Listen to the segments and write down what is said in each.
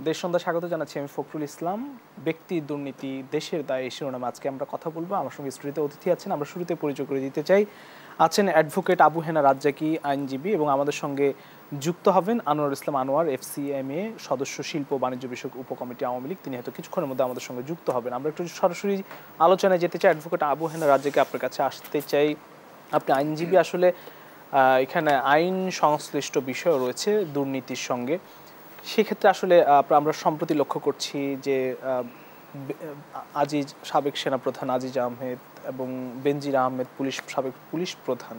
দেশ সন্ধ্যা স্বাগত জানাচ্ছি আমি ফখরুল ইসলাম। ব্যক্তি দুর্নীতি দেশের দায় এই শিরোনামে আজকে আমরা কথা বলবো। আমার সঙ্গে স্টুডিওতে অতিথি আছেন, আমরা শুরুতে পরিচয় করে দিতে চাই। আছেন অ্যাডভোকেট আবু হেনা রাজ্জাকী, আইনজীবী, এবং আমাদের সঙ্গে যুক্ত হবেন আনোয়ার ইসলাম আনোয়ার, FCMA সদস্য, শিল্প বাণিজ্য বিষয়ক উপকমিটি, আওয়ামী লীগ। তিনি হয়তো কিছুক্ষণের মধ্যে আমাদের সঙ্গে যুক্ত হবেন। আমরা একটু সরাসরি আলোচনায় যেতে চাই। অ্যাডভোকেট আবু হেনা রাজ্জাকী, আপনার কাছে আসতে চাই। আপনি আইনজীবী, আসলে এখানে আইন সংশ্লিষ্ট বিষয় রয়েছে দুর্নীতির সঙ্গে। সেক্ষেত্রে আসলে আমরা সম্প্রতি লক্ষ্য করছি যে আজিজ, সাবেক সেনাপ্রধান আজিজ আহমেদ এবং বেনজির আহমেদ সাবেক পুলিশ প্রধান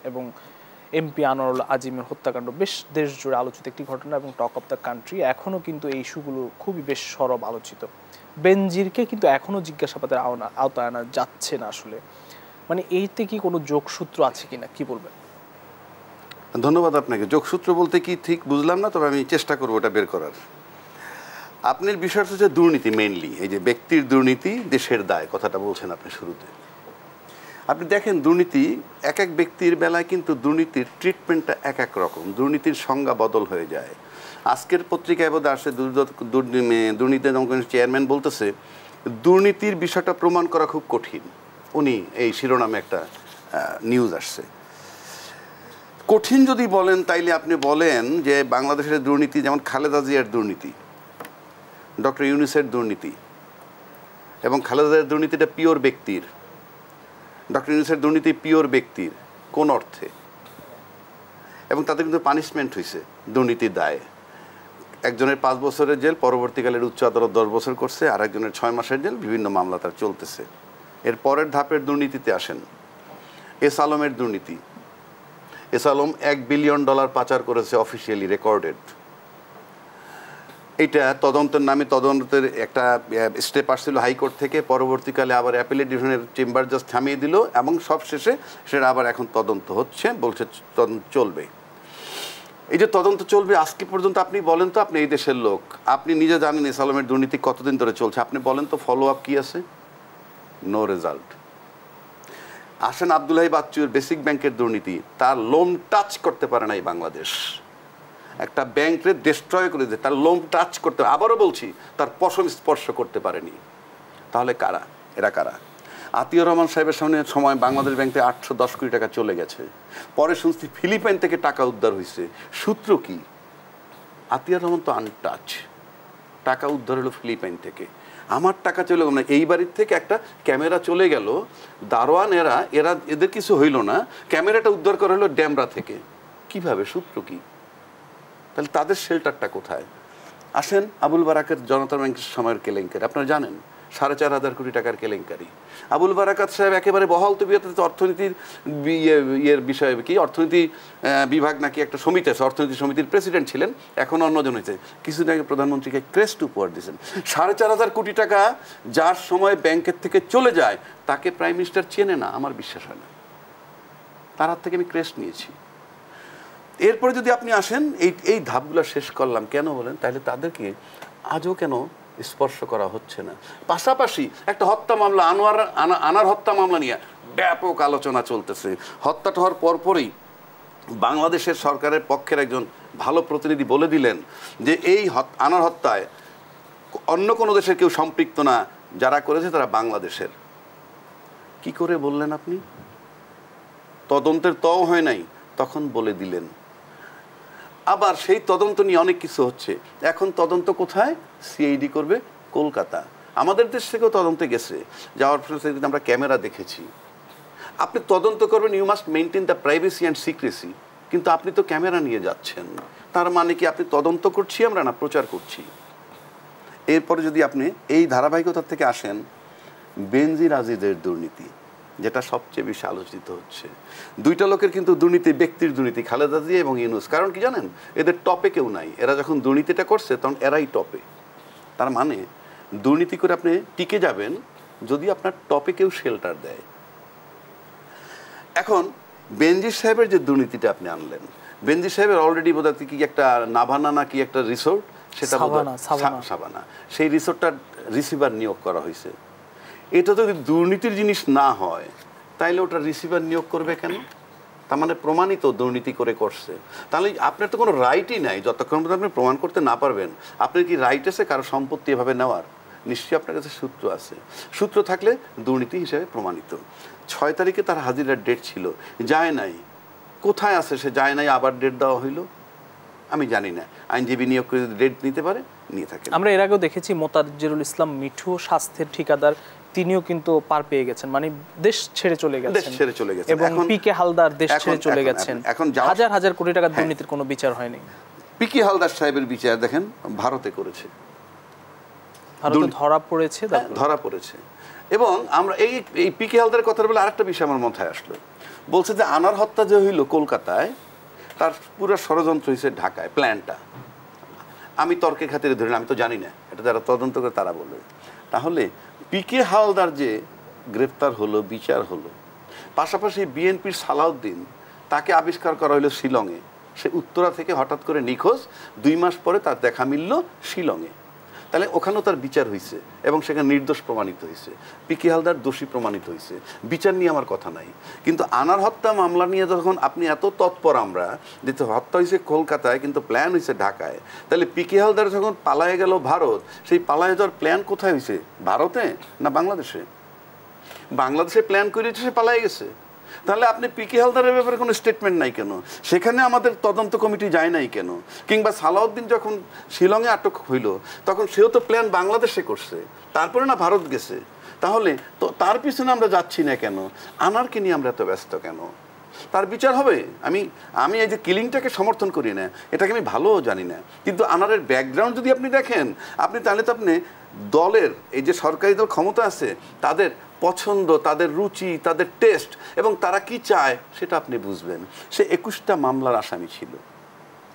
এবং MP আনোয়ারুল আজিমের হত্যাকাণ্ড বেশ দেশ জুড়ে আলোচিত একটি ঘটনা এবং টক অফ দ্য কান্ট্রি। এখনও কিন্তু এই ইস্যুগুলো খুবই বেশ সরব আলোচিত। বেনজিরকে কিন্তু এখনও জিজ্ঞাসাবাদের আওতায় আনা যাচ্ছে না। আসলে মানে এইতে কি কোনো যোগসূত্র আছে কিনা, কি বলবেন? ধন্যবাদ আপনাকে। যোগসূত্র বলতে কি ঠিক বুঝলাম না, তবে আমি চেষ্টা করবো ওটা বের করার। আপনার বিষয়টা হচ্ছে দুর্নীতি, মেইনলি এই যে ব্যক্তির দুর্নীতি দেশের দায় কথাটা বলছেন আপনি শুরুতে। আপনি দেখেন দুর্নীতি এক এক ব্যক্তির বেলায় কিন্তু দুর্নীতির ট্রিটমেন্টটা এক এক রকম, দুর্নীতির সংজ্ঞা বদল হয়ে যায়। আজকের পত্রিকায় বোধহয় আসে দুর্নীতি চেয়ারম্যান বলতেছে দুর্নীতির বিষয়টা প্রমাণ করা খুব কঠিন। উনি এই শিরোনামে একটা নিউজ আসছে। কঠিন যদি বলেন তাইলে আপনি বলেন যে বাংলাদেশের দুর্নীতি যেমন খালেদা জিয়ার দুর্নীতি, ডক্টর ইউনূসের দুর্নীতি, এবং খালেদা জিয়ার দুর্নীতিটা পিওর ব্যক্তির, ডক্টর ইউনূসের দুর্নীতি পিওর ব্যক্তির কোন অর্থে, এবং তাদের কিন্তু পানিশমেন্ট হয়েছে দুর্নীতির দায়ে। একজনের 5 বছরের জেল, পরবর্তীকালের উচ্চ আদালত 10 বছর করছে, আর একজনের 6 মাসের জেল, বিভিন্ন মামলা তার চলতেছে। এর পরের ধাপের দুর্নীতিতে আসেন এস আলমের দুর্নীতি। এস আলম $1 বিলিয়ন পাচার করেছে, অফিসিয়ালি রেকর্ডেড। এটা তদন্তের নামে তদন্তের একটা স্টেপ আসছিল হাইকোর্ট থেকে, পরবর্তীকালে আবার অ্যাপিলেট ডিভিশনের চেম্বার জাস্ট থামিয়ে দিল, এবং সব শেষে সেটা আবার এখন তদন্ত হচ্ছে, বলছে তদন্ত চলবে। এই যে তদন্ত চলবে আজকে পর্যন্ত, আপনি বলেন তো, আপনি এই দেশের লোক, আপনি নিজে জানেন এস আলমের দুর্নীতি কতদিন ধরে চলছে, আপনি বলেন তো ফলো আপ কী আছে? No result. আসেন আব্দুল্লাহি বাচ্চুর বেসিক ব্যাংকের দুর্নীতি, তার লোন টাচ করতে পারে নাই বাংলাদেশ। একটা ব্যাংকে ডিস্ট্রয় করে দিয়ে তার লোন টাচ করতে, আবারও বলছি, তার পশম স্পর্শ করতে পারেনি। তাহলে কারা এরা? কারা? আতিউর রহমান সাহেবের সময় বাংলাদেশ ব্যাংকে 810 কোটি টাকা চলে গেছে। পরে শুনছি ফিলিপাইন থেকে টাকা উদ্ধার হয়েছে। সূত্র কি? আতিউর রহমান তো আনটাচ, টাকা উদ্ধার হলো ফিলিপাইন থেকে। আমার টাকা চলে গেল না, এই বাড়ির থেকে একটা ক্যামেরা চলে গেল, দারোয়ান এদের কিছু হইল না, ক্যামেরাটা উদ্ধার করা হলো ড্যামরা থেকে। কিভাবে? সূত্র কি? তাহলে তাদের শেল্টারটা কোথায়? আসেন আবুল বারাকাত জনতা ব্যাংকের সময়ের কেলেঙ্কারি, আপনারা জানেন 4,500 কোটি টাকার কেলেঙ্কারি। আবুল বারাকাত সাহেব একেবারে বহাল তবিয়তে অর্থনীতির বিষয়ে কি অর্থনীতি বিভাগ নাকি একটা সমিতি আছে, অর্থনীতি সমিতির প্রেসিডেন্ট ছিলেন, এখন অন্যজন হয়েছে। কিছুদিন আগে প্রধানমন্ত্রীকে ক্রেস্ট উপহার দিয়েছেন। 4,500 কোটি টাকা যার সময় ব্যাংকের থেকে চলে যায় তাকে প্রাইম মিনিস্টার চেনে না, আমার বিশ্বাস হয় না। তার হাত থেকে আমি ক্রেস্ট নিয়েছি। এরপরে যদি আপনি আসেন, এই ধাপগুলো শেষ করলাম কেন বলেন, তাহলে তাদেরকে আজও কেন স্পর্শ করা হচ্ছে না? পাশাপাশি একটা হত্যা মামলা, আনার হত্যা মামলা নিয়ে ব্যাপক আলোচনা চলতেছে। হত্যাটা হওয়ার পরপরই বাংলাদেশের সরকারের পক্ষের একজন ভালো প্রতিনিধি বলে দিলেন যে এই আনার হত্যায় অন্য কোনো দেশের কেউ সম্পৃক্ত না, যারা করেছে তারা বাংলাদেশের। কি করে বললেন আপনি? তদন্তের তও হয় নাই, তখন বলে দিলেন। আবার সেই তদন্ত নিয়ে অনেক কিছু হচ্ছে। এখন তদন্ত কোথায়? CID করবে কলকাতা। আমাদের দেশ থেকেও তদন্তে গেছে, যাওয়ার ফলে আমরা ক্যামেরা দেখেছি। আপনি তদন্ত করবেন, you must maintain the privacy and secrecy, কিন্তু আপনি তো ক্যামেরা নিয়ে যাচ্ছেন। তার মানে কি আপনি তদন্ত করছি আমরা, না প্রচার করছি? এরপরে যদি আপনি এই ধারাবাহিকতার থেকে আসেন, বেনজির আজিজের দুর্নীতি, যেটা সবচেয়ে বেশি আলোচিত হচ্ছে। দুইটা লোকের কিন্তু দুর্নীতি, ব্যক্তির দুর্নীতি, খালেদা জিয়া এবং ইউনূস। কারণ কি জানেন? এদের টপে কেউ নাই। এরা যখন দুর্নীতিটা করছে তখন এরাই টপে। তার মানে দুর্নীতি করে আপনি টিকে যাবেন যদি আপনার টপে কেউ শেল্টার দেয়। এখন বেনজির সাহেবের যে দুর্নীতিটা আপনি আনলেন, বেনজির সাহেবের অলরেডি বোধহয় কি একটা নাভানা না কি একটা রিসোর্ট, সেটা সাবানা, সেই রিসোর্টটার রিসিভার নিয়োগ করা হয়েছে। এটা যদি দুর্নীতির জিনিস না হয় তাইলে ওটা রিসিভার নিয়োগ করবে কেন? তার মানে প্রমাণিত দুর্নীতি করে করছে। তাহলে আপনার তো কোনো রাইটই নাই যতক্ষণ পর্যন্ত আপনি প্রমাণ করতে না পারবেন। আপনার কি রাইট আছে কারো সম্পত্তি এভাবে নেওয়ার? নিশ্চয়ই আপনার কাছে সূত্র আছে, সূত্র থাকলে দুর্নীতি হিসেবে প্রমাণিত। 6 তারিখে তার হাজিরার ডেট ছিল, যায় নাই। কোথায় আছে সে? যায় নাই, আবার ডেট দেওয়া হইল, আমি জানি না। আইনজীবী নিয়োগ করে যদি ডেট নিতে পারে নিয়ে থাকে। আমরা এর আগেও দেখেছি মোতাজ্জেরুল ইসলাম মিঠু স্বাস্থ্যের ঠিকাদার, তিনিও কিন্তু পার পেয়ে গেছেন, মানে দেশ ছেড়ে চলে গেছেন, এবং পিকে হালদার দেশ ছেড়ে চলে গেছেন। এখন হাজার হাজার কোটি টাকার দুর্নীতির কোনো বিচার হয়নি। পিকে হালদার সাহেবের বিচার দেখেন ভারতে করেছে, ভারতে ধরা পড়েছে। এবং আমরা এই পিকে হালদারের কথা বলে আরেকটা বিষয় আমার মাথায় আসলো। বলছে যে আনার হত্যা যে হইল কলকাতায়, তার পুরো ষড়যন্ত্র হয়েছে ঢাকায়, প্ল্যানটা। আমি তর্কের খাতিরে ধরি না, আমি তো জানি না, এটা যারা তদন্ত করে তারা বলবে। তাহলে পিকে হালদার যে গ্রেফতার হলো, বিচার হলো, পাশাপাশি বিএনপির সালাউদ্দিন, তাকে আবিষ্কার করা হলো শিলংয়ে। সে উত্তরা থেকে হঠাৎ করে নিখোঁজ, 2 মাস পরে তার দেখা মিলল শিলংয়ে। তাহলে ওখানেও তার বিচার হয়েছে এবং সেখানে নির্দোষ প্রমাণিত হয়েছে, পিকে হালদার দোষী প্রমাণিত হয়েছে। বিচার নিয়ে আমার কথা নাই, কিন্তু আনার হত্যা মামলা নিয়ে যখন আপনি এত তৎপর, আমরা যে হত্যা হয়েছে কলকাতায় কিন্তু প্ল্যান হয়েছে ঢাকায়, তাহলে পিকে হালদার যখন পালায়ে গেল ভারত, সেই পালায়ে যাওয়ার প্ল্যান কোথায় হয়েছে? ভারতে না বাংলাদেশে? বাংলাদেশে প্ল্যান করে সে পালায়ে গেছে। তাহলে আপনি পিকে হালদারের ব্যাপারে কোনো স্টেটমেন্ট নাই কেন? সেখানে আমাদের তদন্ত কমিটি যায় নাই কেন? কিংবা সালাউদ্দিন যখন শিলংয়ে আটক হইল, তখন সেও তো প্ল্যান বাংলাদেশে করছে, তারপরে না ভারত গেছে। তাহলে তো তার পিছনে আমরা যাচ্ছি না কেন? আনারকে নিয়ে আমরা এত ব্যস্ত কেন? তার বিচার হবে। আমি এই যে কিলিংটাকে সমর্থন করি না, এটাকে আমি ভালোও জানি না, কিন্তু আনারের ব্যাকগ্রাউন্ড যদি আপনি দেখেন, তাহলে তো আপনি দলের, এই যে সরকারি দল ক্ষমতা আছে, তাদের পছন্দ, তাদের রুচি, তাদের টেস্ট এবং তারা কি চায় সেটা আপনি বুঝবেন। সে 21টা মামলার আসামি ছিল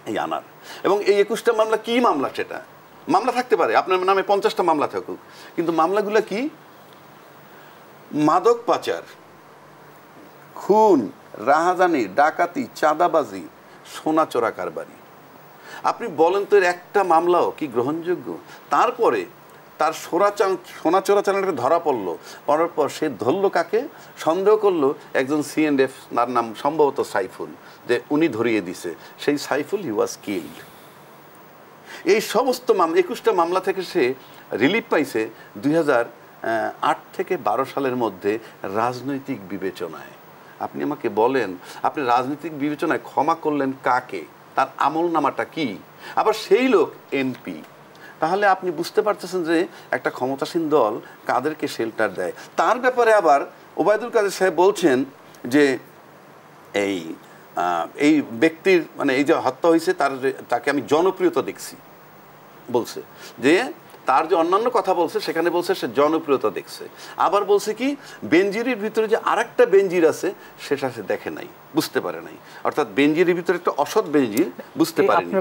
এই আনার, এবং এই 21টা মামলা কি মামলা? সেটা মামলা থাকতে পারে আপনার নামে 50টা মামলা থাকুক, কিন্তু মামলাগুলো কি? মাদক পাচার, খুন, রাহাজানি, ডাকাতি, চাঁদাবাজি, সোনা চোরা কারবারি। আপনি বলেন তো এর একটা মামলাও কি গ্রহণযোগ্য? তারপরে তার সোনা চোরাচালানটা ধরা পড়ার পর সে ধরলো কাকে? সন্দেহ করলো একজন CNF, তার নাম সম্ভবত সাইফুল, যে উনি ধরিয়ে দিছে। সেই সাইফুল, হি ওয়াজ কিল্ড। এই সমস্ত 21টা মামলা থেকে সে রিলিফ পাইছে 2008 থেকে 12 সালের মধ্যে রাজনৈতিক বিবেচনায়। আপনি আমাকে বলেন, আপনি রাজনৈতিক বিবেচনায় ক্ষমা করলেন কাকে? তার আমল নামাটা কি? আবার সেই লোক MP। তাহলে আপনি বুঝতে পারতেছেন যে একটা ক্ষমতাসীন দল কাদেরকে শেল্টার দেয়। তার ব্যাপারে আবার ওবায়দুল কাদের সাহেব বলছেন যে এই ব্যক্তির, মানে এই যে হত্যা হয়েছে, তাকে আমি জনপ্রিয়তা দেখছি বলছে, যে তার যে অন্যান্য কথা বলছে সেখানে বলছে সে জনপ্রিয়তা দেখছে। আবার বলছে কি, বেনজিরের ভিতরে যে আরেকটা বেনজির আছে সেটা সে দেখে নাই, বুঝতে পারে নাই। অর্থাৎ বেনজিরের ভিতরে একটা অসৎ বেনজির বুঝতে পারেনি।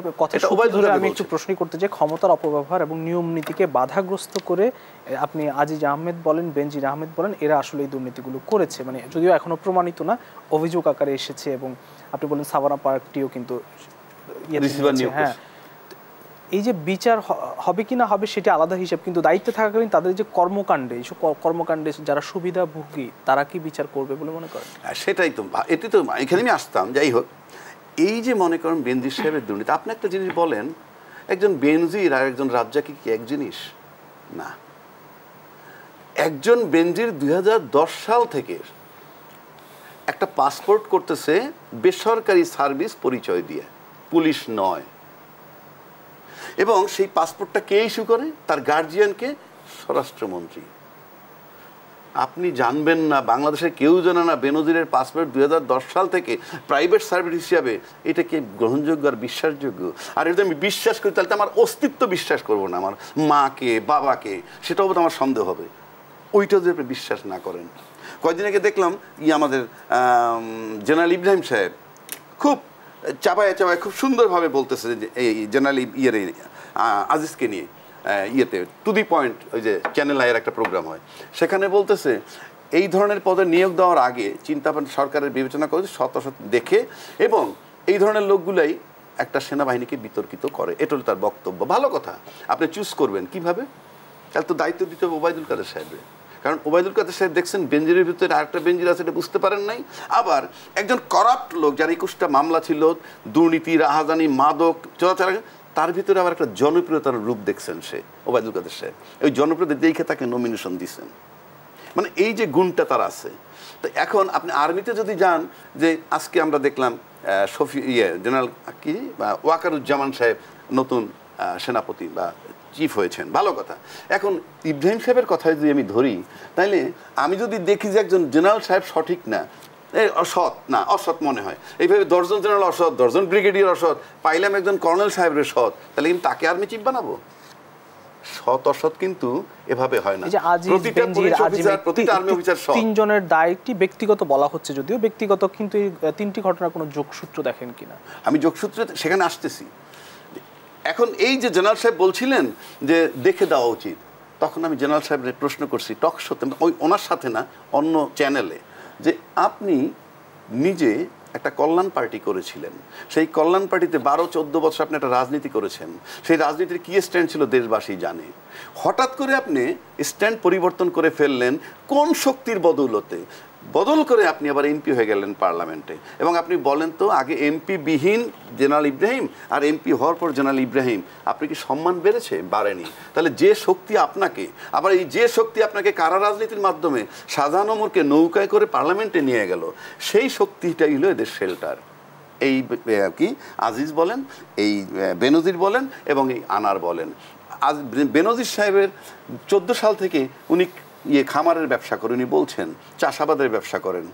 আমি একটু প্রশ্ন করতে চাই, ক্ষমতার অপব্যবহার এবং নিয়ম নীতিকে বাধাগ্রস্ত করে আপনি আজিজ আহমেদ বলেন, বেনজির আহমেদ বলেন, এরা আসলে এই দুর্নীতিগুলো করেছে, মানে যদিও এখনো প্রমাণিত না, অভিযোগ আকারে এসেছে। এবং আপনি বলেন সাভানা পার্কটিও কিন্তু হ্যাঁ, এই যে বিচার হবে কি না হবে সেটা আলাদা হিসাব, কিন্তু দায়িত্বে থাকাকালীন তাদের যে কর্মকাণ্ডে যারা সুবিধাভোগী তারা কি বিচার করবে বলে মনে করেন? সেটাই তো, এটি তো এখানে আমি আসতাম। যাই হোক, এই যে মনে করেন বেনজির সাহেবের দুর্নীতি, আপনি একটা জিনিস বলেন, একজন বেনজির আর একজন রাজ্জাকি কি এক জিনিস? না। একজন বেনজির 2010 সাল থেকে একটা পাসপোর্ট করতেছে বেসরকারি সার্ভিস পরিচয় দিয়ে, পুলিশ নয়, এবং সেই পাসপোর্টটা কে ইস্যু করে? তার গার্জিয়ানকে? স্বরাষ্ট্রমন্ত্রী। আপনি জানবেন না, বাংলাদেশের কেউ জানে না বেনজিরের পাসপোর্ট 2010 সাল থেকে প্রাইভেট সার্ভিস হিসাবে, এটা কি গ্রহণযোগ্য আর বিশ্বাসযোগ্য? আর এটা আমি বিশ্বাস করি, তাহলে তো আমার অস্তিত্ব বিশ্বাস করবো না, আমার মাকে, বাবাকে, সেটাও তো আমার সন্দেহ হবে। ওইটা যদি আপনি বিশ্বাস না করেন। কয়েকদিন আগে দেখলাম আমাদের জেনারেল ইব্রাহিম সাহেব খুব চাপায় খুব সুন্দরভাবে বলতেছে যে এই জেনারেল আজিজকে নিয়ে টু দি পয়েন্ট, ওই যে চ্যানেল আইয়ের একটা প্রোগ্রাম হয়, সেখানে বলতেছে এই ধরনের পদে নিয়োগ দেওয়ার আগে চিন্তাভাবনা সরকারের বিবেচনা করে শত দেখে, এবং এই ধরনের লোকগুলাই একটা সেনাবাহিনীকে বিতর্কিত করে। এটা হলো তার বক্তব্য। ভালো কথা, আপনি চুজ করবেন কিভাবে, তাহলে তো দায়িত্ব দিতে হবে ওবায়দুল কাদের সাহেবের। কারণ ওবায়দুল কাদের সাহেব দেখছেন বেঞ্জিরের ভিতরে আরেকটা বেঞ্জির আছে, এটা বুঝতে পারেন নাই। আবার একজন করাপ্ট লোক, যার 21টা মামলা ছিল, দুর্নীতি, রাহাজানি, মাদক চোরাচার, তার ভিতরে আবার একটা জনপ্রিয়তার রূপ দেখছেন সে, ওবায়দুল কাদের সাহেব। ওই জনপ্রিয়তা দেখে তাকে নমিনেশন দিচ্ছেন। মানে এই যে গুণটা তার আছে। তো এখন আপনি আর্মিতে যদি যান, যে আজকে আমরা দেখলাম জেনারেল কি ওয়াকারুজ্জামান সাহেব নতুন সেনাপতি বা চিফ হয়েছেন, ভালো কথা। এখন ইব্রাহিম সাহেবের কথায় যদি আমি ধরি, তাইলে আমি যদি দেখি যে একজন জেনারেল সাহেব সঠিক না, অসৎ না, অসৎ মনে হয়, এইভাবে 10 জন জেনারেল অসৎ, 10 জন ব্রিগেডিয়ার অসৎ, পাইলাম একজন কর্নেল সাহেবের সৎ, তাহলে কিন্তু তাকে আর্মি চিফ বানাবো? সৎ অসৎ কিন্তু এভাবে হয় না। প্রতিটা আর্মি অফিসার সৎ। তিনজনের দায়টি ব্যক্তিগত বলা হচ্ছে, যদিও ব্যক্তিগত, কিন্তু এই তিনটি ঘটনার কোনো যোগসূত্র দেখেন কিনা? আমি যোগসূত্র সেখানে আসতেছি। এখন এই যে জেনারেল সাহেব বলছিলেন যে দেখে দেওয়া উচিত, তখন আমি জেনারেল সাহেবের প্রশ্ন করছি টক শোতে, ওই ওনার সাথে না, অন্য চ্যানেলে, যে আপনি নিজে একটা কল্যাণ পার্টি করেছিলেন, সেই কল্যাণ পার্টিতে 12-14 বছর আপনি একটা রাজনীতি করেছেন, সেই রাজনীতির কী স্ট্যান্ড ছিল দেশবাসী জানে। হঠাৎ করে আপনি স্ট্যান্ড পরিবর্তন করে ফেললেন কোন শক্তির বদৌলতে? বদল করে আপনি আবার এমপি হয়ে গেলেন পার্লামেন্টে। এবং আপনি বলেন তো, আগে এমপি বিহীন জেনারেল ইব্রাহিম আর এমপি হওয়ার পর জেনারেল ইব্রাহিম, আপনি কি সম্মান বেড়েছে? বাড়েনি। তাহলে যে শক্তি আপনাকে, আবার এই যে শক্তি আপনাকে কারা রাজনীতির মাধ্যমে শাহজাহান ওমরকে নৌকায় করে পার্লামেন্টে নিয়ে গেল, সেই শক্তিটাই হলো এদের শেল্টার। এই কি আজিজ বলেন, এই বেনজির বলেন, এবং এই আনার বলেন। আজ বেনজির সাহেবের 14 সাল থেকে উনি খামারের ব্যবসা করেন, উনি বলছেন চাষাবাদের ব্যবসা করেন।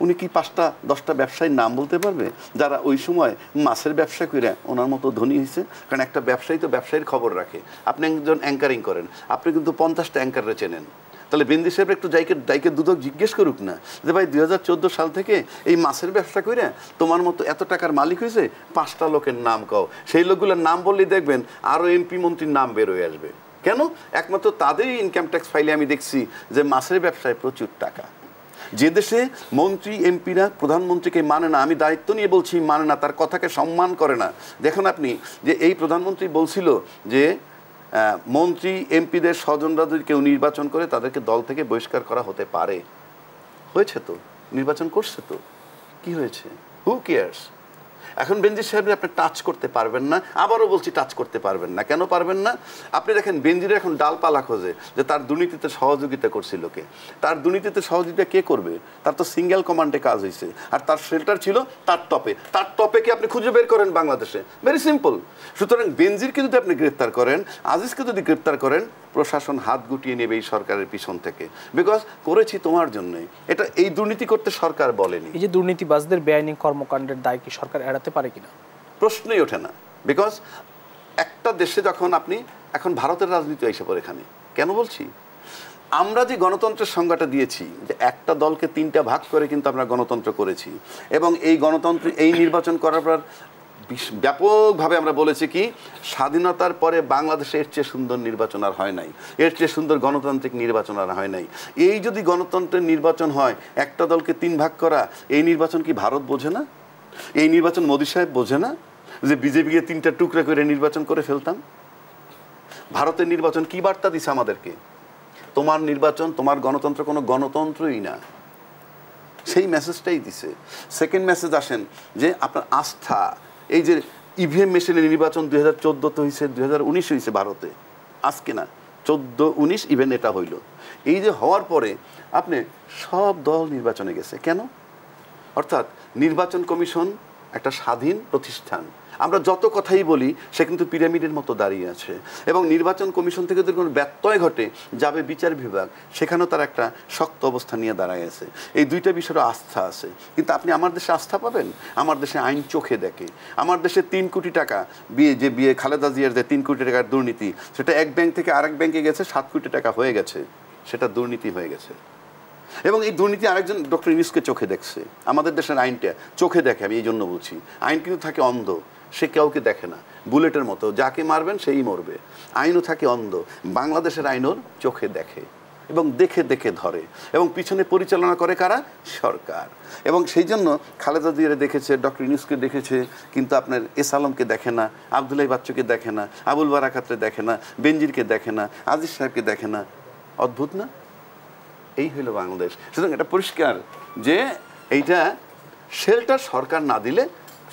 উনি কি 5-10টা ব্যবসায়ীর নাম বলতে পারবে যারা ওই সময় মাছের ব্যবসা করে ওনার মতো ধনী হয়েছে? কারণ একটা ব্যবসায়ী তো ব্যবসায়ীর খবর রাখে। আপনি একজন অ্যাঙ্কারিং করেন, আপনি কিন্তু 50টা অ্যাঙ্কাররে চেনেন। তাহলে বেনজির সাহেব একটু ডাইকে দুদক জিজ্ঞেস করুক না যে ভাই 2014 সাল থেকে এই মাছের ব্যবসা করে তোমার মতো এত টাকার মালিক হয়েছে, 5টা লোকের নাম কও। সেই লোকগুলোর নাম বললেই দেখবেন আরও এমপি মন্ত্রীর নাম বের হয়ে আসবে। কেন? একমাত্র তাদেরই ইনকাম ট্যাক্স ফাইলে আমি দেখছি যে মাছের ব্যবসায় প্রচুর টাকা। যে দেশে মন্ত্রী এমপিরা প্রধানমন্ত্রীকে মানে না, আমি দায়িত্ব নিয়ে বলছি মানে না, তার কথাকে সম্মান করে না। দেখুন আপনি যে এই প্রধানমন্ত্রী বলছিল যে মন্ত্রী এমপিদের স্বজনরা যদি কেউ নির্বাচন করে তাদেরকে দল থেকে বহিষ্কার করা হতে পারে। হয়েছে তো, নির্বাচন করছে তো, কি হয়েছে? Who cares? এখন বেনজির সাহেব আপনি টাচ করতে পারবেন না, আবারও বলছি টাচ করতে পারবেন না। কেন পারবেন না? আপনি দেখেন বেনজিরের এখন ডালপালা খোঁজে যে তার দুর্নীতিতে সহযোগিতা করছিল কে। তার দুর্নীতিতে সহযোগিতা কে করবে? তার তো সিঙ্গেল কমান্ডে কাজ হয়েছে, আর তার শেল্টার ছিল তার টপে। তার টপে কি আপনি খুঁজে বের করেন বাংলাদেশে? Very simple. সুতরাং বেনজিরকে যদি আপনি গ্রেপ্তার করেন, আজিজকে যদি গ্রেপ্তার করেন, প্রশাসন হাত গুটিয়ে নেবে এই সরকারের পিছন থেকে। বিকজ করেছি তোমার জন্যই, এটা এই দুর্নীতি করতে সরকার বলেনি। এই যে দুর্নীতিবাজদের বেআইনি কর্মকাণ্ডের দায় কি সরকার এড়াতে পারে কিনা? প্রশ্নই ওঠে না। বিকজ একটা দেশে যখন আপনি, এখন ভারতের রাজনীতি এসে পড়ে এখানে, কেন বলছি? আমরা যে গণতন্ত্রের সংজ্ঞাটা দিয়েছি যে একটা দলকে 3টা ভাগ করে কিন্তু আমরা গণতন্ত্র করেছি, এবং এই গণতন্ত্র এই নির্বাচন করার পর ব্যাপকভাবে আমরা বলেছি কি, স্বাধীনতার পরে বাংলাদেশে এর চেয়ে সুন্দর নির্বাচন আর হয় নাই, এর চেয়ে সুন্দর গণতান্ত্রিক নির্বাচন আর হয় নাই। এই যদি গণতন্ত্রের নির্বাচন হয়, একটা দলকে 3 ভাগ করা, এই নির্বাচন কি ভারত বোঝে না? এই নির্বাচন মোদী সাহেব বোঝে না যে বিজেপিকে 3টা টুকরা করে নির্বাচন করে ফেলতাম? ভারতের নির্বাচন কি বার্তা দিছে আমাদেরকে? তোমার নির্বাচন, তোমার গণতন্ত্র কোনো গণতন্ত্রই না, সেই মেসেজটাই দিছে। সেকেন্ড মেসেজ আসেন যে আপনার আস্থা, এই যে ইভিএম মেশিনের নির্বাচন 2014 হয়েছে, 2019 হয়েছে ভারতে, আজকে না, 14-19 ইভেন এটা হইল। এই যে হওয়ার পরে আপনি সব দল নির্বাচনে গেছে কেন? অর্থাৎ নির্বাচন কমিশন একটা স্বাধীন প্রতিষ্ঠান। আমরা যত কথাই বলি সে কিন্তু পিরামিডের মতো দাঁড়িয়ে আছে, এবং নির্বাচন কমিশন থেকে যদি কোনো ব্যত্যয় ঘটে যাবে বিচার বিভাগ, সেখানেও তার একটা শক্ত অবস্থা নিয়ে দাঁড়ায় আছে। এই 2টা বিষয়ের আস্থা আছে। কিন্তু আপনি আমার দেশে আস্থা পাবেন? আমার দেশে আইন চোখে দেখে। আমার দেশে 3 কোটি টাকা বিয়ে খালেদা জিয়ার যে 3 কোটি টাকার দুর্নীতি, সেটা এক ব্যাংক থেকে আরেক ব্যাংকে গেছে, 7 কোটি টাকা হয়ে গেছে, সেটা দুর্নীতি হয়ে গেছে। এবং এই দুর্নীতি আরেকজন ডক্টর ইউনূসকে চোখে দেখছে। আমাদের দেশের আইনটা চোখে দেখে, আমি এই জন্য বলছি। আইন কিন্তু থাকে অন্ধ, সে কাউকে দেখে না, বুলেটের মতো, যাকে মারবেন সেই মরবে। আইনও থাকে অন্ধ, বাংলাদেশের আইনও চোখে দেখে, এবং দেখে দেখে ধরে, এবং পিছনে পরিচালনা করে কারা? সরকার। এবং সেই জন্য খালেদা জিয়ারে দেখেছে, ডক্টর ইউনূসকে দেখেছে, কিন্তু আপনার এস আলমকে দেখে না, আবদুল্লাহ বাচ্চুকে দেখে না, আবুল বারাকাতকে দেখে না, বেনজিরকে দেখে না, আজিজ সাহেবকে দেখে না। অদ্ভুত না? এই হইল বাংলাদেশ। সুতরাং এটা পরিষ্কার যে এইটা শেল্টার সরকার না দিলে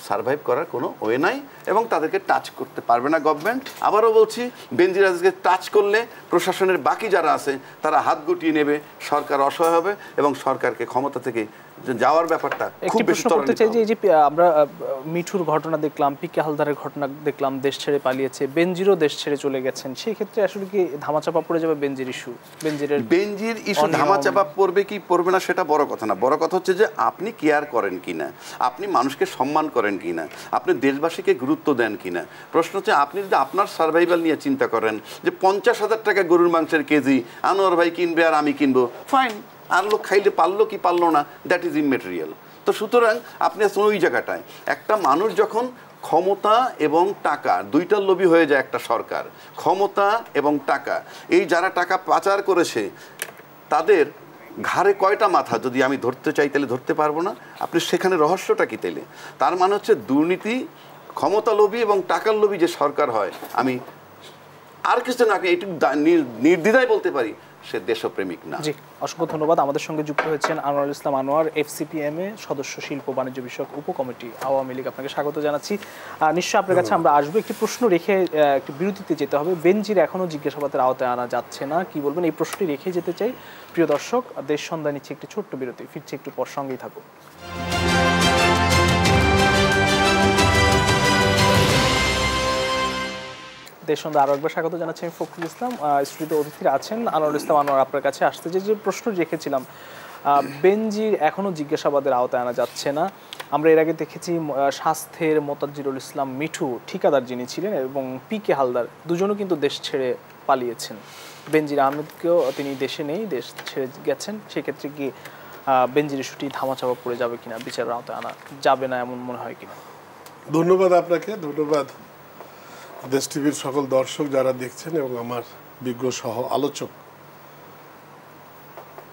সার্ভাইভ করার কোনো ওয়ে নাই এবং তাদেরকে টাচ করতে পারবে না গভর্নমেন্ট। আবারও বলছি, বেনজির আজকে টাচ করলে প্রশাসনের বাকি যারা আছে তারা হাত গুটিয়ে নেবে, সরকার অসহায় হবে এবং সরকারকে ক্ষমতা থেকে যাওয়ার ব্যাপারটা খুব বেশি করতে চাই যে আমরা মিঠুর ঘটনা দেখলাম, পিকে হালদারের ঘটনা দেখলাম, দেশ ছেড়ে পালিয়েছে, বেনজিরও দেশ ছেড়ে চলে গেছেন, সেই ক্ষেত্রে আসলে কি ধামাচাপা পড়ে যাবে বেনজির ইস্যু ধামাচাপা পড়বে কি পড়বে না সেটা বড় কথা না। বড় কথা হচ্ছে যে আপনি কেয়ার করেন কিনা, আপনি মানুষকে সম্মান করেন কিনা, আপনি দেশবাসীকে গুরুত্ব দেন কিনা। প্রশ্ন হচ্ছে আপনি যদি আপনার সার্ভাইভাল নিয়ে চিন্তা করেন যে 50,000 টাকা গরুর মাংসের কেজি আনোয়ার ভাই কিনবে আর আমি কিনবো, ফাইন, আর লোক খাইলে পারলো কি পারলো না, দ্যাট ইজ ইমেটেরিয়াল। তো সুতরাং আপনি আসলে ওই জায়গাটায় একটা মানুষ যখন ক্ষমতা এবং টাকা দুইটার লোভী হয়ে যায় একটা সরকার, ক্ষমতা এবং টাকা, এই যারা টাকা পাচার করেছে তাদের ঘাড়ে কয়টা মাথা যদি আমি ধরতে চাই তাহলে ধরতে পারবো না। আপনি সেখানে রহস্যটা কি তাইলে? তার মানে হচ্ছে দুর্নীতি, ক্ষমতা লোভী এবং টাকার লোভী যে সরকার হয়, আমি আর কিছু না এইটুকু নির্দ্বিধায় বলতে পারি সে দেশপ্রেমিক না। জি, অসংখ্য ধন্যবাদ। আমাদের সঙ্গে যুক্ত হয়েছেন আনোয়ারুল ইসলাম আনোয়ার, FCPM এ সদস্য, শিল্প বাণিজ্য বিষয়ক উপকমিটি, আওয়ামী লীগ। আপনাকে স্বাগত জানাচ্ছি। নিশ্চয়ই আপনার কাছে আমরা আসবো, একটি প্রশ্ন রেখে একটি বিরতিতে যেতে হবে। বেনজির এখনো জিজ্ঞাসাবাদের আওতায় আনা যাচ্ছে না, কি বলবেন? এই প্রশ্নটি রেখে যেতে চাই। প্রিয় দর্শক, দেশ সন্ধ্যা নিচ্ছে একটি ছোট্ট বিরতি, ফিরছে একটু পর, সঙ্গেই থাকুন। দেশ সন্ধ্যা আরও একবার স্বাগত জানাচ্ছি আমি ফখরুল ইসলাম। স্টুডিওতে অতিথিরা আছেন। আনোয়ারুল ইসলাম আনোয়ার, আপনার কাছে আসতে যে প্রশ্ন রেখেছিলাম, বেনজির এখনও জিজ্ঞাসাবাদের আওতায় আনা যাচ্ছে না। আমরা এর আগে দেখেছি স্বাস্থ্যের মোতাজ্জিরুল ইসলাম মিঠু, ঠিকাদার যিনি ছিলেন, এবং পিকে হালদার দুজনও কিন্তু দেশ ছেড়ে পালিয়েছেন। বেনজির আহমেদকেও তিনি দেশে নেই, দেশ ছেড়ে গেছেন। সেক্ষেত্রে কি বেনজির ইস্যুটি ধামাচাপা পড়ে যাবে কিনা, বিচারের আওতায় আনা যাবে না, এমন মনে হয় কিনা? ধন্যবাদ আপনাকে, ধন্যবাদ দেশ টিভির সকল দর্শক যারা দেখছেন এবং আমার বিজ্ঞ সহ আলোচক।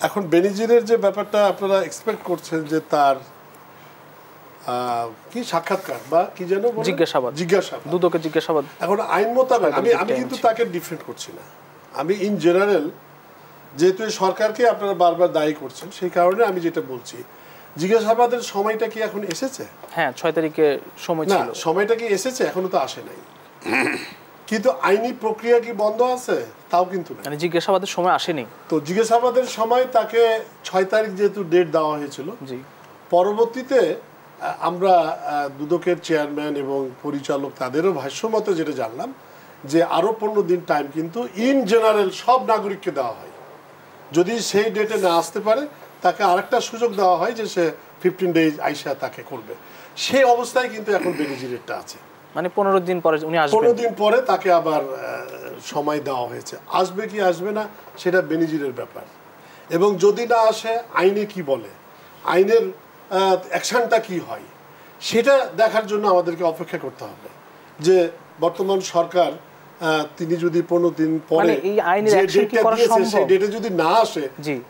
এখন বেনজিরের যে ব্যাপারটা আপনারা এক্সপেক্ট করছেন যে তার কি সাক্ষাৎকার বা কি যেন জিজ্ঞাসাবাদ, দুদকের জিজ্ঞাসাবাদ, এখন আইন মোতাবেক আমি কিন্তু তাকে ডিফেন্ড করছি না। আমি ইন জেনারেল, যেহেতু সরকারকে আপনারা বারবার দায়ী করছেন, সেই কারণে আমি যেটা বলছি, জিজ্ঞাসাবাদের সময়টা কি এখন এসেছে? হ্যাঁ, 6 তারিখে সময় ছিল। না, সময়টা কি এসেছে? এখনো তো আসে নাই। কিন্তু আইনি প্রক্রিয়া কি বন্ধ আছে? তাও কিন্তু না, মানে জিজ্ঞাসাবাদের সময় আসেনি। তো জিজ্ঞাসাবাদের সময় তাকে 6 তারিখ যেহেতু ডেট দেওয়া হয়েছিল, পরবর্তীতে আমরা দুদকের চেয়ারম্যান এবং পরিচালক তাদেরও ভাষ্য মতে যেটা জানলাম যে আরও 15 দিন টাইম কিন্তু ইন জেনারেল সব নাগরিককে দেওয়া হয়। যদি সেই ডেটে না আসতে পারে তাকে আরেকটা সুযোগ দেওয়া হয় যে সে 15 ডেজ আইসা তাকে করবে। সেই অবস্থায় কিন্তু এখন বেনজিরেরটা আছে, মানে 15 দিন পরে উনি আসবেন। 15 দিন পরে তাকে আবার সময় দেওয়া হয়েছে। আসবে কি আসবে না সেটা বেনজিরের ব্যাপার, এবং যদি না আসে আইনে কি বলে, আইনের অ্যাকশনটা কি হয়, সেটা দেখার জন্য আমাদেরকে অপেক্ষা করতে হবে। যে বর্তমান সরকার তিনি যদি 15 দিন পরে সেই ডেটে যদি না আসে,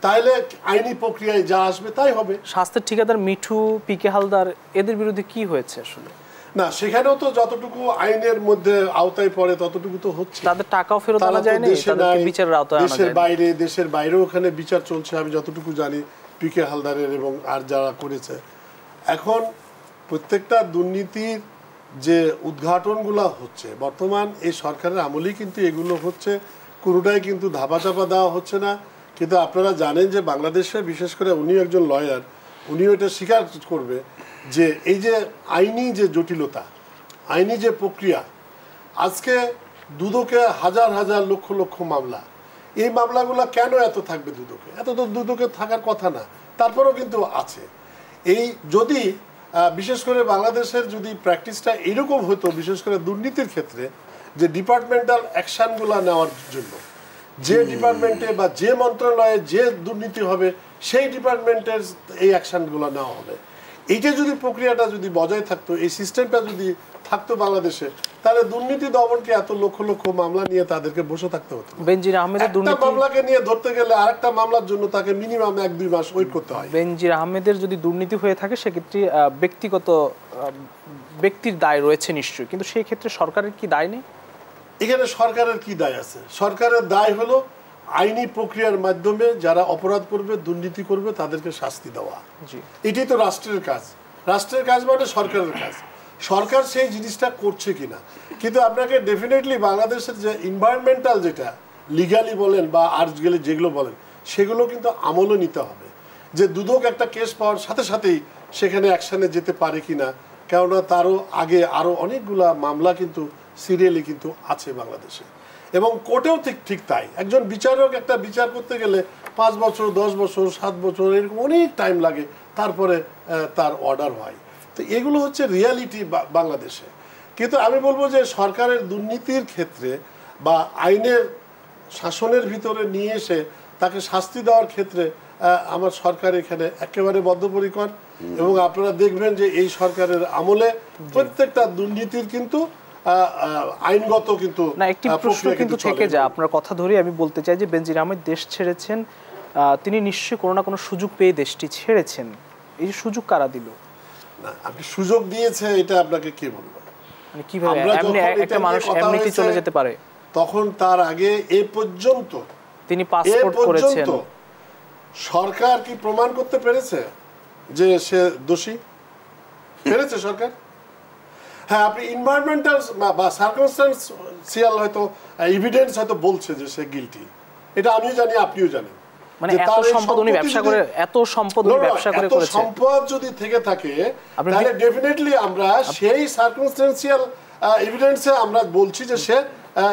তাহলে আইনি প্রক্রিয়ায় যা আসবে তাই হবে। স্বাস্থ্যের ঠিকাদার মিঠু, পিকে হালদার, এদের বিরুদ্ধে কি হয়েছে আসলে? না, সেখানেও তো যতটুকু আইনের মধ্যে আওতায় পড়ে ততটুকু তো হচ্ছে। তাদের টাকাও ফেরত আনা যায়নি, তাদেরকে বিচারের আওতায় আনা যায়। দেশের বাইরেও ওখানে বিচার চলছে, আমি যতটুকু জানি পিকে হালদারের এবং আর যারা করেছে। এখন প্রত্যেকটা দুর্নীতির যে উদ্ঘাটনগুলো হচ্ছে বর্তমান এই সরকারের আমলেই কিন্তু এগুলো হচ্ছে, কোনোটাই কিন্তু ধাপাচাপা দেওয়া হচ্ছে না। কিন্তু আপনারা জানেন যে বাংলাদেশে, বিশেষ করে উনি একজন লয়ার, উনিও এটা স্বীকার করবে যে এই যে আইনি যে জটিলতা, আইনি যে প্রক্রিয়া, আজকে দুদকে হাজার হাজার লক্ষ লক্ষ মামলা, এই মামলাগুলো কেন এত থাকবে দুদকে? এত তো দুদকে থাকার কথা না, তারপরেও কিন্তু আছে। এই যদি বিশেষ করে বাংলাদেশের যদি প্র্যাকটিসটা এরকম হতো, বিশেষ করে দুর্নীতির ক্ষেত্রে, যে ডিপার্টমেন্টাল অ্যাকশানগুলো নেওয়ার জন্য, যে ডিপার্টমেন্টে বা যে মন্ত্রণালয়ে যে দুর্নীতি হবে সেই ডিপার্টমেন্টের এই অ্যাকশানগুলো নেওয়া হবে, এইটা যদি প্রক্রিয়াটা যদি বজায় থাকতো, এই সিস্টেমটা যদি থাকতো বাংলাদেশে, তাহলে দুর্নীতি দমনকে এত লক্ষ লক্ষ মামলা নিয়ে তাদেরকে বসে থাকতে হতো। বেনজির আহমেদের দুর্নীতি মামলাকে নিয়ে ধরতে গেলে আরেকটা মামলার জন্য তাকে মিনিমাম 1-2 মাস ওয়েট করতে হয়। বেনজির আহমেদের যদি দুর্নীতি হয়ে থাকে সেক্ষেত্রে ব্যক্তির দায় রয়েছে নিশ্চয়ই, কিন্তু সেই ক্ষেত্রে সরকারের কি দায় নেই? এখানে সরকারের কি দায় আছে? সরকারের দায় হলো আইনি প্রক্রিয়ার মাধ্যমে যারা অপরাধ করবে, দুর্নীতি করবে, তাদেরকে শাস্তি দেওয়া। এটাই তো রাষ্ট্রের কাজ। রাষ্ট্রের কাজ মানে সরকারের কাজ। সরকার সেই জিনিসটা করছে কিনা। কিন্তু আপনাকে ডেফিনেটলি বাংলাদেশের যে এনভায়রনমেন্টাল, যেটা লিগালি বলেন বা আর্টস গেলে যেগুলো বলেন, সেগুলো কিন্তু আমলও নিতে হবে। যে দুদক একটা কেস পাওয়ার সাথে সাথেই সেখানে অ্যাকশানে যেতে পারে কিনা, কেননা তারও আগে আরও অনেকগুলা মামলা কিন্তু সিরিয়ালি কিন্তু আছে বাংলাদেশে, এবং কোর্টেও ঠিক তাই। একজন বিচারক একটা বিচার করতে গেলে 5 বছর, 10 বছর, 7 বছর এরকম অনেক টাইম লাগে, তারপরে তার অর্ডার হয়। তো এগুলো হচ্ছে রিয়ালিটি বাংলাদেশে। কিন্তু আমি বলবো যে সরকারের দুর্নীতির ক্ষেত্রে বা আইনের শাসনের ভিতরে নিয়ে এসে তাকে শাস্তি দেওয়ার ক্ষেত্রে আমার সরকার এখানে একেবারে বদ্ধপরিকর। এবং আপনারা দেখবেন যে এই সরকারের আমলে প্রত্যেকটা দুর্নীতির কিন্তু আইনগত কিন্তু না, একটি প্রশ্ন কিন্তু থেকে যায় আপনার কথা ধরে। আমি বলতে চাই যে বেনজির আহমেদ দেশ ছেড়েছেন, তিনি নিশ্চয়ই কোনো না কোনো সুযোগ পেয়ে দেশটি ছেড়েছেন। এই সুযোগ কারা দিল? না, আপনি সুযোগ দিয়েছে এটা আপনাকে কে বলবো? মানে কিভাবে একটা মানুষ এমনিতেই চলে যেতে পারে? তখন তার আগে এ পর্যন্ত তিনি পাসপোর্ট করেছেন, সরকার কি প্রমাণ করতে পেরেছে যে সে দোষী? পেরেছে সরকার? হ্যাঁ, আপনি এনভায়রনমেন্টাল বা সার্কামস্ট্যান্সিয়াল হয়তো এভিডেন্স হয়তো বলছে যে সে গিলটি, এটা আমিও জানি, আপনিও জানেন। মানে এত সম্পদ উনি ব্যবসা করে, এত সম্পদ উনি ব্যবসা করে করেছে। সম্পদ যদি থেকে থাকে তাহলে ডেফিনেটলি আমরা সেই সার্কামস্ট্যান্সিয়াল এভিডেন্সে আমরা বলছি যে সে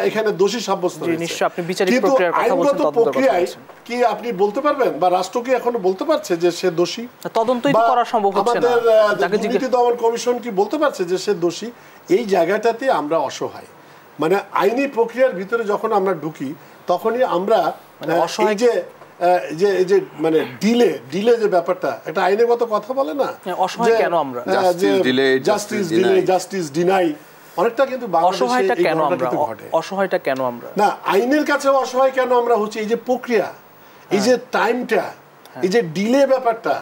এখানে দোষী সাব্যস্ত হয়েছে। নিশ্চয়ই আপনি বিচারিক প্রক্রিয়ার কথা বলছেন, তদন্ত প্রক্রিয়ায় কি আপনি বলতে পারবেন বা রাষ্ট্র কি এখনো বলতে পারছে যে সে দোষী? তদন্তই তো করা সম্ভব হচ্ছে না। আমাদের দুর্নীতি দমন কমিশন কি বলতে পারছে যে সে দোষী? এই জায়গাটাতে আমরা অসহায়। মানে আইনি প্রক্রিয়ার ভিতরে যখন আমরা ঢুকি তখনই আমরা অসহায়। যে মানে ডিলে যে ব্যাপারটা, একটা আইনগত কথা বলে না, অসহায় কেন আমরা? জাস্টিস ডিনাই, অনেকটা কিন্তু অসহায়টা কেন আমরা না, আইনের কাছে অসহায় কেন আমরা হচ্ছে এই যে প্রক্রিয়া, এই যে টাইমটা, এই যে ডিলে ব্যাপারটা।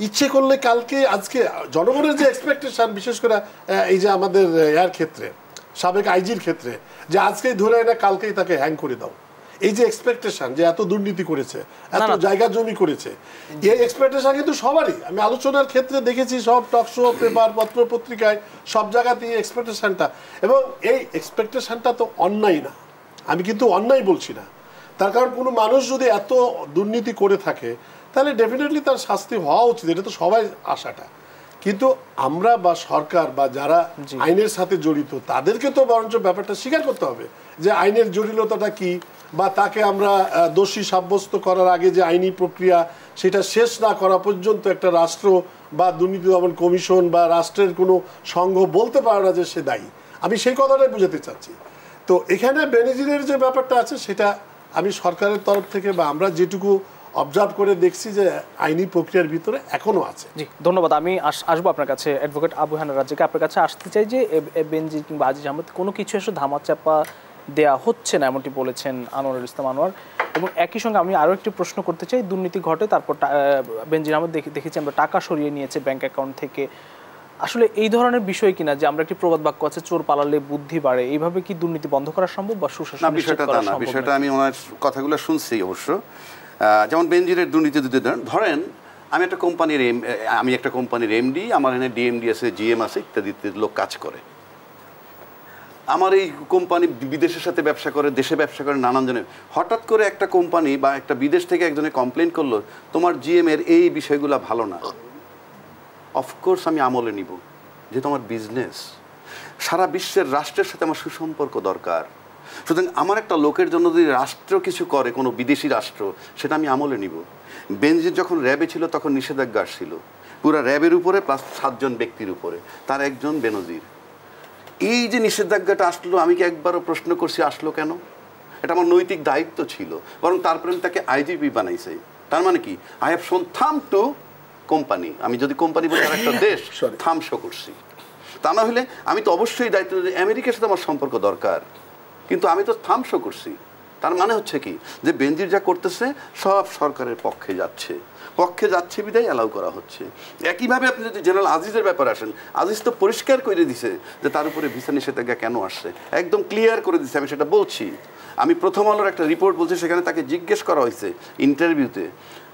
ইচ্ছে করলে কালকে আজকে জনগণের যে এক্সপেকটেশন, বিশেষ করে এই যে আমাদের এর ক্ষেত্রে, সাবেক আইজির ক্ষেত্রে, যে আজকেই ধরে এনে কালকেই তাকে হ্যাং করে দাও, এই যে এক্সপেকটেশন, যে এত দুর্নীতি করেছে, এত জায়গা জমি করেছে, এই এক্সপেকটেশন কিন্তু সবারই। আমি আলোচনার ক্ষেত্রে দেখেছি সব টকশো, পেপার, পত্র পত্রিকায় সব জায়গাতেই এক্সপেকটেশনটা, এবং এই এক্সপেকটেশনটা তো অন্যায় না, আমি কিন্তু অন্যায় বলছি না। তার কারণ কোনো মানুষ যদি এত দুর্নীতি করে থাকে তাহলে ডেফিনেটলি তার শাস্তি হওয়া উচিত, এটা তো সবাই আশাটা। কিন্তু আমরা বা সরকার বা যারা আইনের সাথে জড়িত তাদেরকে তো বরঞ্চ ব্যাপারটা স্বীকার করতে হবে যে আইনের জটিলতাটা কি, বা তাকে আমরা দোষী সাব্যস্ত করার আগে যে আইনি প্রক্রিয়া সেটা শেষ না করা পর্যন্ত একটা রাষ্ট্র বা দুর্নীতি দমন কমিশন বা রাষ্ট্রের কোনো সংঘ বলতে পারে না যে সে দায়ী। আমি সেই কথাটাই বুঝাতে চাচ্ছি। তো এখানে বেনজিরের যে ব্যাপারটা আছে সেটা আমি সরকারের তরফ থেকে বা আমরা যেটুকু অবজার্ভ করে দেখছি যে আইনি প্রক্রিয়ার ভিতরে এখনো আছে। জি, ধন্যবাদ। আমি আসবো আপনার কাছে, অ্যাডভোকেট আবু হেনা রাজ্জাকি। আপনার কাছে আসতে চাই যে বেনজির কিংবা আজিজ আহমেদ কোনো কিছু এসে ধামাচাপা দেয়া হচ্ছে না, এমনটি বলেছেন আনোয়ারুল ইসলাম আনোয়ার। এবং একই সঙ্গে আমি আরও একটি প্রশ্ন করতে চাই। দুর্নীতি ঘটে, তারপর বেনজির আহমেদ দেখেছি আমরা টাকা সরিয়ে নিয়েছে ব্যাংক অ্যাকাউন্ট থেকে। আসলে এই ধরনের বিষয় কিনা, যে আমরা একটি প্রবাদ বাক্য আছে, চোর পালালে বুদ্ধি বাড়ে, এইভাবে কি দুর্নীতি বন্ধ করা সম্ভব বা সুশাসন নিশ্চিত করা সম্ভব? বিষয়টা আমি ওনার কথাগুলো শুনছি অবশ্য। যেমন বেনজিরের দুর্নীতি যদি ধরেন, আমি একটা কোম্পানির এমডি, আমার এখানে ডিএমডি আছে, জিএম আছে, ইত্যাদি ইত্যাদি লোক কাজ করে। আমার এই কোম্পানি বিদেশের সাথে ব্যবসা করে, দেশে ব্যবসা করে, নানান জনের। হঠাৎ করে একটা কোম্পানি বা একটা বিদেশ থেকে একজনে কমপ্লেন করলো তোমার জিএম এর এই বিষয়গুলো ভালো না, অফকোর্স আমি আমলে নিব, যেহেতু আমার বিজনেস, সারা বিশ্বের রাষ্ট্রের সাথে আমার সুসম্পর্ক দরকার। সুতরাং আমার একটা লোকের জন্য যদি রাষ্ট্র কিছু করে, কোনো বিদেশি রাষ্ট্র, সেটা আমি আমলে নিব। বেনজির যখন র্যাবে ছিল তখন নিষেধাজ্ঞা আসছিল পুরো র্যাবের উপরে, প্লাস 7 জন ব্যক্তির উপরে, তার একজন বেনজির। এই যে নিষেধাজ্ঞাটা আসলো, আমি কি একবারও প্রশ্ন করছি আসলো কেন? এটা আমার নৈতিক দায়িত্ব ছিল। বরং তারপরে তাকে আইজিপি বানাইছে। তার মানে কি, আই হ্যাভ শোন থাম টু কোম্পানি। আমি যদি কোম্পানি বলি আর একটা দেশ, থাম শো করছি। তা না হলে আমি তো অবশ্যই দায়িত্ব, আমেরিকার সাথে আমার সম্পর্ক দরকার, কিন্তু আমি তো থাম শো করছি। তার মানে হচ্ছে কি যে বেনজির যা করতেছে সব সরকারের পক্ষে যাচ্ছে বিদায় অ্যালাউ করা হচ্ছে। একইভাবে আপনি যদি জেনারেল আজিজের ব্যাপারে আসেন, আজিজ তো পরিষ্কার করে দিছে যে তার উপরে ভিসা নিষেধাজ্ঞা কেন আসছে, একদম ক্লিয়ার করে দিছে। আমি সেটা বলছি, আমি প্রথম আলোর একটা রিপোর্ট বলছি, সেখানে তাকে জিজ্ঞেস করা হয়েছে ইন্টারভিউতে,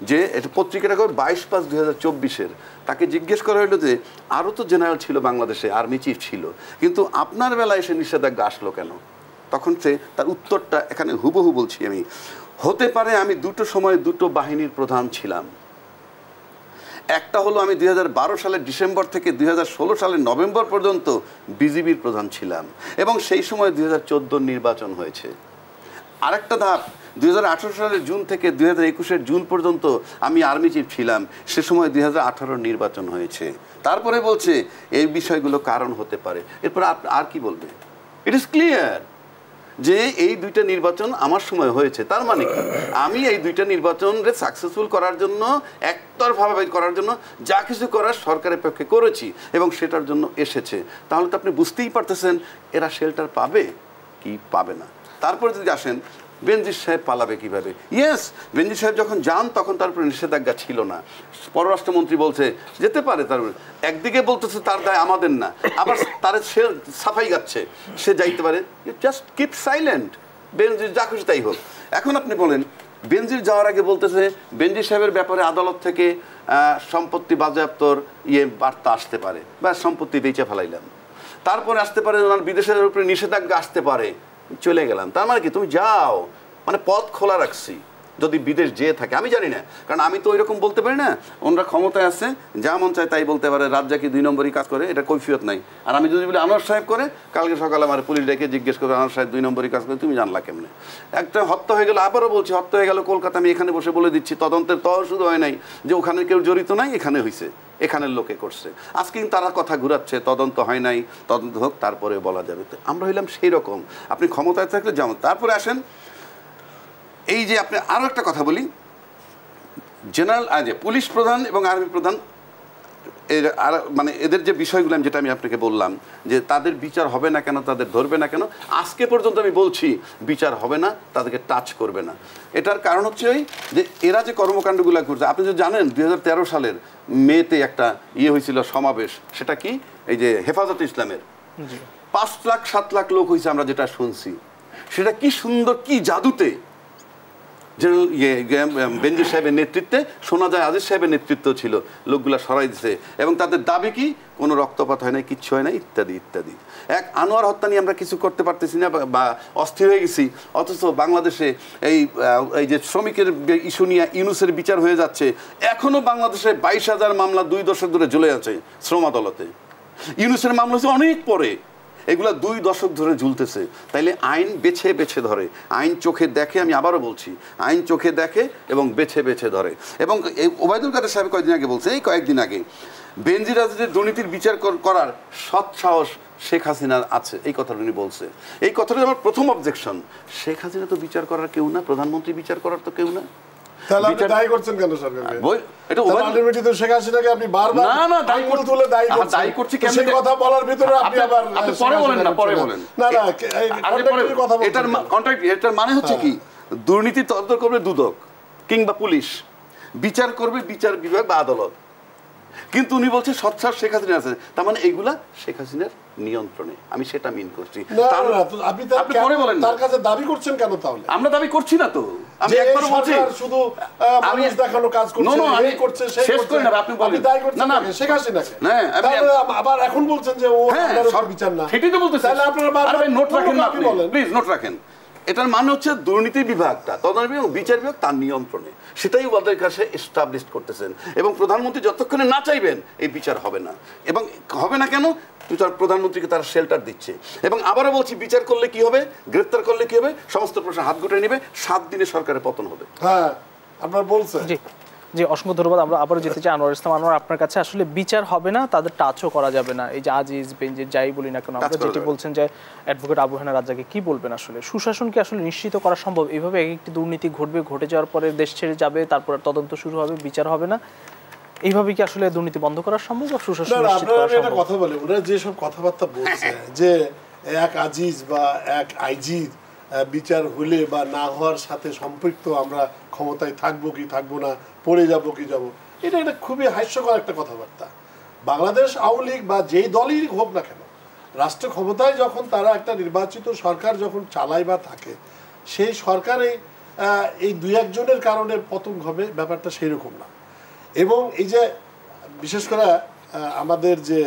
যে এটা পত্রিকাটা 22/5/2024 তাকে জিজ্ঞেস করা হলো যে আরও তো জেনারেল ছিল বাংলাদেশে, আর্মি চিফ ছিল, কিন্তু আপনার বেলায় এসে নিষেধাজ্ঞা আসলো কেন? তখন সে তার উত্তরটা এখানে হুবহু বলছি আমি, হতে পারে আমি দুটো সময় দুটো বাহিনীর প্রধান ছিলাম। একটা হলো আমি 2012 সালের ডিসেম্বর থেকে 2016 সালের নভেম্বর পর্যন্ত বিজিবির প্রধান ছিলাম, এবং সেই সময় 2014 নির্বাচন হয়েছে। আরেকটা ধাপ, 2018 সালের জুন থেকে 2021 জুন পর্যন্ত আমি আর্মি চিফ ছিলাম, সে সময় 2018 নির্বাচন হয়েছে। তারপরে বলছে এই বিষয়গুলো কারণ হতে পারে। এরপর আর কি বলবে? ইট ইজ ক্লিয়ার যে এই দুইটা নির্বাচন আমার সময় হয়েছে। তার মানে কি, আমি এই দুইটা নির্বাচনকে সাকসেসফুল করার জন্য, একতরফাভাবে করার জন্য যা কিছু করার সরকারের পক্ষে করেছি এবং সেটার জন্য এসেছে। তাহলে তো আপনি বুঝতেই পারতেছেন এরা শেল্টার পাবে কি পাবে না। তারপরে যদি আসেন বেনজির সাহেব পালাবে কিভাবে? ইয়েস, বেনজির সাহেব যখন যান তখন তার উপরে নিষেধাজ্ঞা ছিল না। পররাষ্ট্রমন্ত্রী বলছে যেতে পারে, তার একদিকে বলতেছে তার দায় আমাদের না, আবার তার সে সাফাই গাচ্ছে, সে যাইতে পারে। ইউ জাস্ট কিপ সাইলেন্ট, বেনজির যা খুশি তাই হোক। এখন আপনি বলেন, বেনজির যাওয়ার আগে বলতেছে বেনজির সাহেবের ব্যাপারে আদালত থেকে সম্পত্তি বাজেয়াপ্তর বার্তা আসতে পারে, বা সম্পত্তি বেচে ফেলাইলাম। তারপরে আসতে পারে ওনার বিদেশের উপরে নিষেধাজ্ঞা আসতে পারে, চলে গেলাম। তার মানে কি, তুমি যাও, মানে পথ খোলা রাখছি যদি বিদেশ যেয়ে থাকে। আমি জানি না, কারণ আমি তো ওই রকম বলতে পারি না। ওনারা ক্ষমতায় আছে, যা মন চায় তাই বলতে পারে, রাজ্জাকি 2 নম্বরই কাজ করে, এটা কৈফিয়ত নাই। আর আমি যদি বলি আনোয়ার সাহেব করে, কালকে সকালে আমার পুলিশ ডেকে জিজ্ঞেস করে আনোয়ার সাহেব 2 নম্বরই কাজ করে, তুমি জানলা কেমনে? একটা হত্যা হয়ে গেল, আবারও বলছি হত্যা হয়ে গেল কলকাতা, আমি এখানে বসে বলে দিচ্ছি তদন্তের তহ শুরু হয় নাই যে ওখানে কেউ জড়িত নাই, এখানে হয়েছে, এখানের লোকে করছে। আজকে কিন্তু তারা কথা ঘুরাচ্ছে তদন্ত হয় নাই, তদন্ত হোক তারপরে বলা যাবে। তো আমরা হইলাম সেই রকম, আপনি ক্ষমতায় থাকলে যেমন। তারপরে আসেন এই যে আপনি আরও একটা কথা বলি, জেনারেল যে পুলিশ প্রধান এবং আর্মি প্রধান, এর আর মানে এদের যে বিষয়গুলো যেটা আমি আপনাকে বললাম যে তাদের বিচার হবে না কেন, তাদের ধরবে না কেন, আজকে পর্যন্ত আমি বলছি বিচার হবে না, তাদেরকে টাচ করবে না। এটার কারণ হচ্ছে ওই যে এরা যে কর্মকাণ্ডগুলো করছে। আপনি যদি জানেন 2013 সালের মেতে একটা হয়েছিল সমাবেশ, সেটা কি, এই যে হেফাজতে ইসলামের 5 লাখ 7 লাখ লোক হয়েছে, আমরা যেটা শুনছি সেটা কি সুন্দর, কি জাদুতে জেনারেল বেনজির সাহেবের নেতৃত্বে, শোনা যায় আজিজ সাহেবের নেতৃত্ব ছিল, লোকগুলা সরাই দিছে, এবং তাদের দাবি কি, কোনো রক্তপাত হয় না, কিচ্ছু হয় না, ইত্যাদি ইত্যাদি। এক আনোয়ার হত্যা নিয়ে আমরা কিছু করতে পারতেছি না বা অস্থির হয়ে গেছি, অথচ বাংলাদেশে এই যে শ্রমিকের ইস্যু নিয়ে ইউনূসের বিচার হয়ে যাচ্ছে, এখনও বাংলাদেশে 22,000 মামলা 2 দশক ধরে ঝুলে আছে শ্রম আদালতে। ইউনূসের মামলা হচ্ছে অনেক পরে, এগুলা 2 দশক ধরে ঝুলতেছে। তাইলে আইন বেছে বেছে ধরে, আইন চোখে দেখে, আমি আবারও বলছি, আইন চোখে দেখে এবং বেছে বেছে ধরে। এবং এই ওবায়দুল কাদের সাহেব কয়েকদিন আগে বলছে, এই কয়েকদিন আগে, বেনজির আজিজের দুর্নীতির বিচার করার সৎ সাহস শেখ হাসিনার আছে, এই কথাটা উনি বলছে। এই কথাটা আমার প্রথম অবজেকশন। শেখ হাসিনা তো বিচার করার কেউ না, প্রধানমন্ত্রী বিচার করার তো কেউ না। তাহলে আপনি দায়ী করছেন কেন সরকারকে? এটা আলটিমেটলি তো শেখ হাসিনাকে আপনি বারবার না দায়ী তুলে দায়ী করছি কেন? সেই কথা বলার ভিতরে আপনি আবার পরে বলেন না, পরে বলেন না না, কন্ট্রাক্টের কথা বলছেন। এটার কন্ট্রাক্ট, এটার মানে হচ্ছে কি, দুর্নীতি তদন্ত করবে দুদক কিংবা পুলিশ, বিচার করবে বিচার বিভাগ বা আদালত। কিন্তু উনি বলছে সৎসার শেখ হাসিনা আছে, তার মানে এইগুলা শেখ হাসিনার নিয়ন্ত্রণে। আমি সেটা মিন করছি। আপনি পরে বলেন তার কাছে দাবি করছেন কেন? তাহলে আমরা দাবি করছি না তো, আমি একবার বলছি শুধু আমি দেখানো কাজ করছে, এই করছে সেই শেষ করি না, আপনি বলেন। আপনি দায়ী করছেন না শেখ হাসিনাকে, তাহলে আবার এখন বলছেন যে ও আপনার বিচার না, সেটাই তো বলতেছেন। তাহলে আপনারা নোট রাখেন না, আপনি প্লিজ নোট রাখেন। এটার মানে হচ্ছে দুর্নীতি বিভাগটা, তদন্ত এবং বিচার বিভাগ তার নিয়ন্ত্রণে, সেটাই ওদের কাছে এস্টাবলিশ করতেছেন। এবং প্রধানমন্ত্রী যতক্ষণে না চাইবেন এই বিচার হবে না। এবং হবে না কেন, প্রধানমন্ত্রীকে তারা শেল্টার দিচ্ছে। এবং আবারও বলছি, বিচার করলে কি হবে, গ্রেপ্তার করলে কি হবে, সমস্ত প্রশ্ন হাত গুটিয়ে নেবে, 7 দিনে সরকারের পতন হবে। হ্যাঁ, আপনার বলছেন। জি, অসংখ্য ধন্যবাদ। আমরা আবারও যেতে চাই আনোয়ার ইসলাম। আনোয়ার, আপনার কাছে আসলে বিচার হবে না, তাদের টাচও করা যাবে না, এই যে আজিজ বেনজির যাই বলি না কেন, আমরা যেটি বলছেন যে অ্যাডভোকেট আবু হেনা রাজ্জাকি, কি বলবেন আসলে সুশাসন কি আসলে নিশ্চিত করা সম্ভব? এইভাবে একটি দুর্নীতি ঘটবে, ঘটে যাওয়ার পরে দেশ ছেড়ে যাবে, তারপর তদন্ত শুরু হবে, বিচার হবে না, এইভাবে কি আসলে দুর্নীতি বন্ধ করা সম্ভব বা সুশাসন নিশ্চিত করা সম্ভব? কথা বলে ওরা যে সব কথাবার্তা বলছে যে এক আজিজ বা এক আইজি বিচার হলে বা না হওয়ার সাথে সম্পৃক্ত আমরা ক্ষমতায় থাকবো কি থাকবো না, পড়ে যাব কি যাব, এটা একটা খুবই হাস্যকর একটা কথাবার্তা। বাংলাদেশ আওয়ামী লীগ বা যেই দলই হোক না কেন, রাষ্ট্র ক্ষমতায় যখন তারা একটা নির্বাচিত সরকার যখন চালায় বা থাকে, সেই সরকারে এই দুই একজনের কারণে পতন হবে, ব্যাপারটা সেই রকম না। এবং এই যে বিশেষ করে আমাদের যে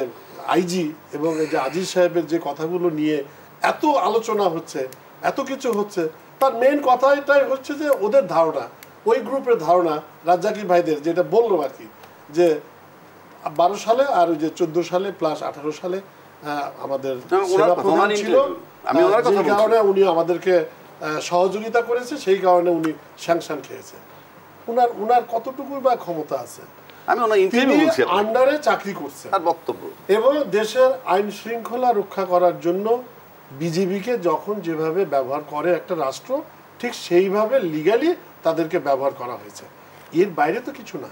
আইজি এবং এই যে আজিজ সাহেবের যে কথাগুলো নিয়ে এত আলোচনা হচ্ছে, এত কিছু হচ্ছে, তার মেইন কথা এটাই হচ্ছে যে ওদের ধারণা, ওই গ্রুপের ধারণা, রাজ্জাকি ভাইদের যেটা বললো আর কি, যে 12 সালে আর ওই যে 14 সালে প্লাস 18 সালে আমাদের সেনাপ্রধান ছিল, যে কারণে উনি আমাদেরকে সহযোগিতা করেছে, সেই কারণে উনি স্যাংশন খেয়েছে। উনার কতটুকু বা ক্ষমতা আছে? তিনি আন্ডারে চাকরি করছেন এবং দেশের আইন শৃঙ্খলা রক্ষা করার জন্য বিজিবিকে যখন যেভাবে ব্যবহার করে একটা রাষ্ট্র, ঠিক সেইভাবে লিগ্যালি তাদেরকে ব্যবহার করা হয়েছে। এর বাইরে তো কিছু না।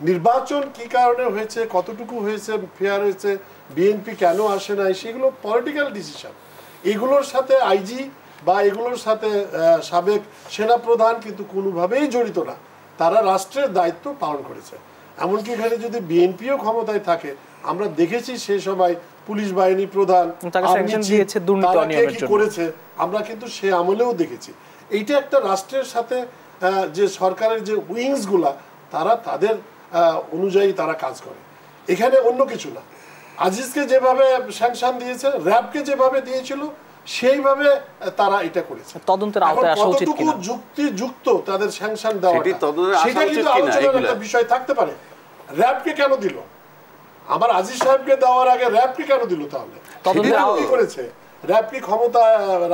নির্বাচন কি কারণে হয়েছে, কতটুকু হয়েছে, ফেয়ার হয়েছে, বিএনপি কেন আসে নাই, সেগুলো পলিটিক্যাল ডিসিশন। এগুলোর সাথে আইজি বা এগুলোর সাথে সাবেক সেনাপ্রধান কিন্তু কোনোভাবেই জড়িত না। তারা রাষ্ট্রের দায়িত্ব পালন করেছে। এমনকি এখানে যদি বিএনপিও ক্ষমতায় থাকে, আমরা দেখেছি সেই সময় পুলিশ বাহিনী প্রধান করেছে, আমরা কিন্তু সে আমলেও দেখেছি। এইটা একটা রাষ্ট্রের সাথে যে সরকারের যে উইংস গুলা, তারা তাদের অনুযায়ী তারা কাজ করে, এখানে অন্য কিছু না। আজিজকে যেভাবে স্যাংশন দিয়েছে, র্যাবকে যেভাবে দিয়েছিল, সেইভাবে তারা এটা করেছে। তদন্তের আওতায় আসা উচিত কিনা, যুক্তিযুক্ত তাদের স্যাংশন দেওয়া, সেটা কিন্তু আলোচনার একটা বিষয় থাকতে পারে। র্যাবকে কেন দিল? আমার আজিজ সাহেবকে দেওয়ার আগে র্যাবকে কেন দিল? তাহলে কি করেছে? র্যাব কি ক্ষমতা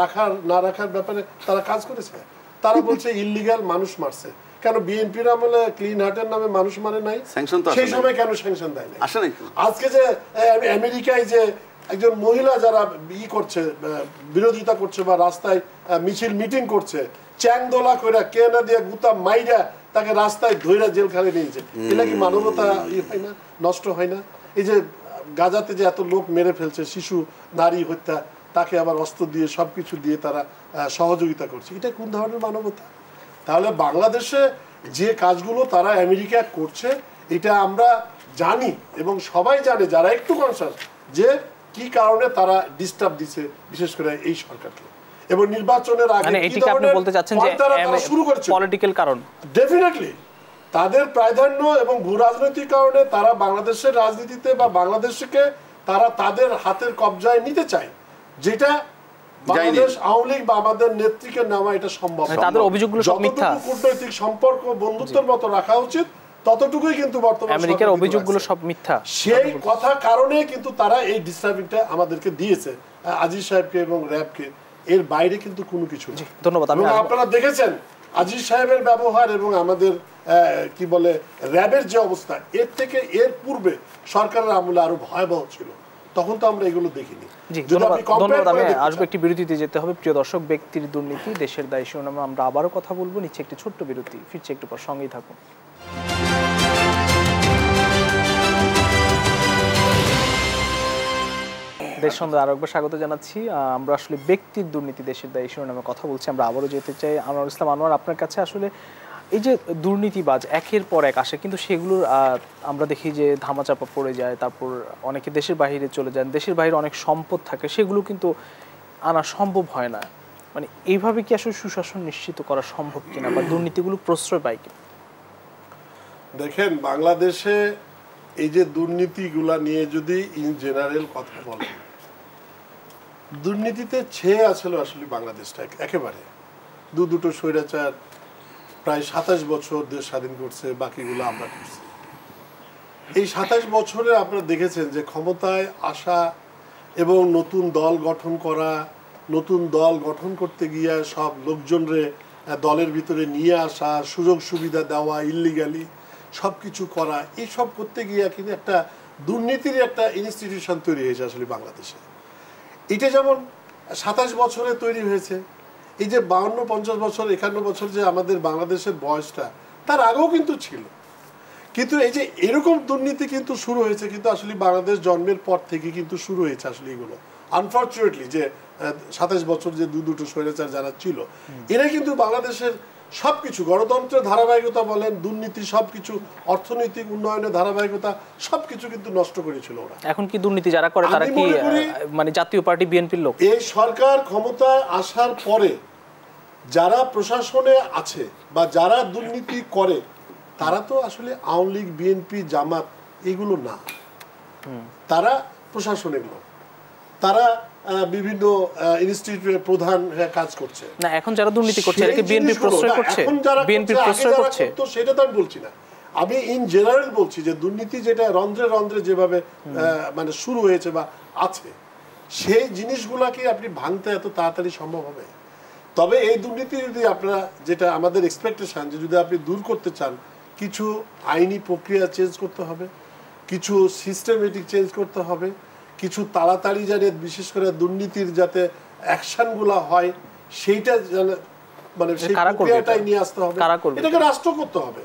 রাখার না রাখার ব্যাপারে তারা কাজ করেছে? তারা বলছে ইললিগ্যাল মানুষ মারছে। কেন বিএনপির আমলে ক্লিন হার্টের নামে মানুষ মারে নাই? সেই সময় কেন স্যাংশন দেয় নাই? আজকে যে আমেরিকায় যে একজন মহিলা যারা করছে, বিরোধিতা করছে বা রাস্তায় মিছিল মিটিং করছে, চ্যাংদোলা করে কেনা দিয়ে গুতা মাইরা তাকে রাস্তায় ধইরা জেলখানে নিয়েছে, এটা কি মানবতা হয় না, নষ্ট হয় না? এই যে গাজাতে যে এত লোক মেরে ফেলছে, শিশু নারী হত্যা, তাকে আবার অস্ত্র দিয়ে সবকিছু দিয়ে তারা সহযোগিতা করছে, এটা কোন ধরনের মানবতা? তাহলে বাংলাদেশে যে কাজগুলো তারা আমেরিকা করছে, এটা আমরা জানি এবং সবাই জানে যারা একটু কনসার্ন, যে কি কারণে তারা ডিস্টার্ব দিছে বিশেষ করে এই সরকারকে। এবং নির্বাচনের আগে এটিকে আপনি বলতে চাচ্ছেন যে শুরু করছে পলিটিক্যাল কারণ, ডেফিনেটলি তাদের প্রাধান্য এবং ভূ রাজনৈতিক কারণে তারা বাংলাদেশের রাজনীতিতে বা বাংলাদেশকে তারা তাদের হাতের কবজায় নিতে চায়, যেটা বাংলাদেশ আওয়ামী লীগ বা আমাদের নেত্রীকে নেওয়া এটা সম্ভব। তাদের অভিযোগগুলো সব মিথ্যা। কূটনৈতিক সম্পর্ক বন্ধুত্বের মতো রাখা উচিত, ততটুকুই কিন্তু বর্তমানে আমেরিকার অভিযোগগুলো সব মিথ্যা। সেই কথা কারণে কিন্তু তারা এই ডিস্টার্বিংটা আমাদেরকে দিয়েছে, আজিজ সাহেবকে এবং র্যাবকে। এর বাইরে কিন্তু কোনো কিছু নেই। ধন্যবাদ। আপনারা দেখেছেন আজিজ সাহেবের ব্যবহার এবং আমাদের কি বলে র্যাবের যে অবস্থা, এর থেকে এর পূর্বে সরকারের আমলে আরো ভয়াবহ ছিল, তখন তো আমরা এগুলো দেখিনি। ধন্যবাদ। আমি আসবো একটি বিরতিতে যেতে হবে। প্রিয় দর্শক, ব্যক্তির দুর্নীতি দেশের দায় শিরোনামে আমরা আবারও কথা বলবো। নিচ্ছে একটি ছোট্ট বিরতি, ফিরছে একটু পর, সঙ্গেই থাকুন। দেশ সন্ধ্যা আরেকবার স্বাগত জানাচ্ছি। আমরা আসলে ব্যক্তির দুর্নীতি দেশের দায় শিরোনামে কথা বলছি। আমরা আবারও যেতে চাই আনোয়ার ইসলাম। আনোয়ার, আপনার কাছে আসলে এই যে দুর্নীতিবাজ একের পর এক আসে, কিন্তু সেগুলোর আমরা দেখি যে ধামাচাপা পড়ে যায়, তারপর অনেকে দেশের বাইরে চলে যান, দেশের বাইরে অনেক সম্পদ থাকে, সেগুলো কিন্তু আনা সম্ভব হয় না। মানে এইভাবে কি আসলে সুশাসন নিশ্চিত করা সম্ভব কিনা, বা দুর্নীতিগুলো প্রশ্রয় পায় কিনা? দেখেন, বাংলাদেশে এই যে দুর্নীতিগুলা নিয়ে যদি ইন জেনারেল কথা বলেন, দুর্নীতিতে ছেয়ে আসলে বাংলাদেশটা একেবারে দুটো স্বৈরাচার প্রায় 27 বছর দেশ স্বাধীন করছে, বাকিগুলো আমরা করছি। এই 27 বছরে আপনারা দেখেছেন যে ক্ষমতায় আসা এবং নতুন দল গঠন করা, নতুন দল গঠন করতে গিয়ে সব লোকজনরে দলের ভিতরে নিয়ে আসা, সুযোগ সুবিধা দেওয়া, ইল্লিগালি সব কিছু করা, এইসব করতে গিয়ে কিন্তু একটা দুর্নীতির একটা ইনস্টিটিউশন তৈরি হয়েছে আসলে বাংলাদেশে। এটা যেমন 27 বছরে তৈরি হয়েছে, এই যে 52, 50 বছর, 51 বছর যে আমাদের বাংলাদেশের বয়সটা, তার আগেও কিন্তু ছিল। কিন্তু এই যে এরকম দুর্নীতি কিন্তু শুরু হয়েছে কিন্তু আসলে বাংলাদেশ জন্মের পর থেকে কিন্তু শুরু হয়েছে আসলে এগুলো। আনফর্চুনেটলি যে 27 বছর যে দুটো স্বৈরাচার যারা ছিল, এরা কিন্তু বাংলাদেশের সবকিছু, গণতন্ত্রের ধারাবাহিকতা বলেন, দুর্নীতি, সবকিছু, অর্থনৈতিক উন্নয়নের ধারাবাহিকতা সবকিছু কিন্তু নষ্ট করেছিল ওরা। এখন কি দুর্নীতি যারা করে তারা কি মানে জাতীয় পার্টি বিএনপির লোক? এই সরকার ক্ষমতায় আসার পরে যারা প্রশাসনে আছে বা যারা দুর্নীতি করে তারা তো আসলে আওয়ামী লীগ, বিএনপি, জামাত এগুলো না, তারা প্রশাসনের লোক, তারা বিভিন্ন ইনস্টিটিউটের প্রধান হয়ে কাজ করছে। না, এখন যারা দুর্নীতি করছে এটাকে বিএনপি প্রশ্রয় করছে, বিএনপি প্রশ্রয় করছে, তো সেটা তো আমি বলছি না, আমি ইন জেনারেল বলছি যে দুর্নীতি যেটা রন্ধ্রে রন্ধ্রে যেভাবে মানে শুরু হয়েছে বা আছে, সেই জিনিসগুলাকে আপনি ভাঙতে এত তাড়াতাড়ি সম্ভব হবে? তবে এই দুর্নীতি যদি আপনারা, যেটা আমাদের এক্সপেকটেশন, যে যদি আপনি দূর করতে চান, কিছু আইনি প্রক্রিয়া চেঞ্জ করতে হবে, কিছু সিস্টেমেটিক চেঞ্জ করতে হবে, কিছু তাড়াতাড়ি যাতে বিশেষ করে দুর্নীতির যাতে অ্যাকশনগুলো হয় সেইটা মানে সেই প্রক্রিয়াটাই নিয়ে আসতে হবে। এটাকে রাষ্ট্র করতে হবে,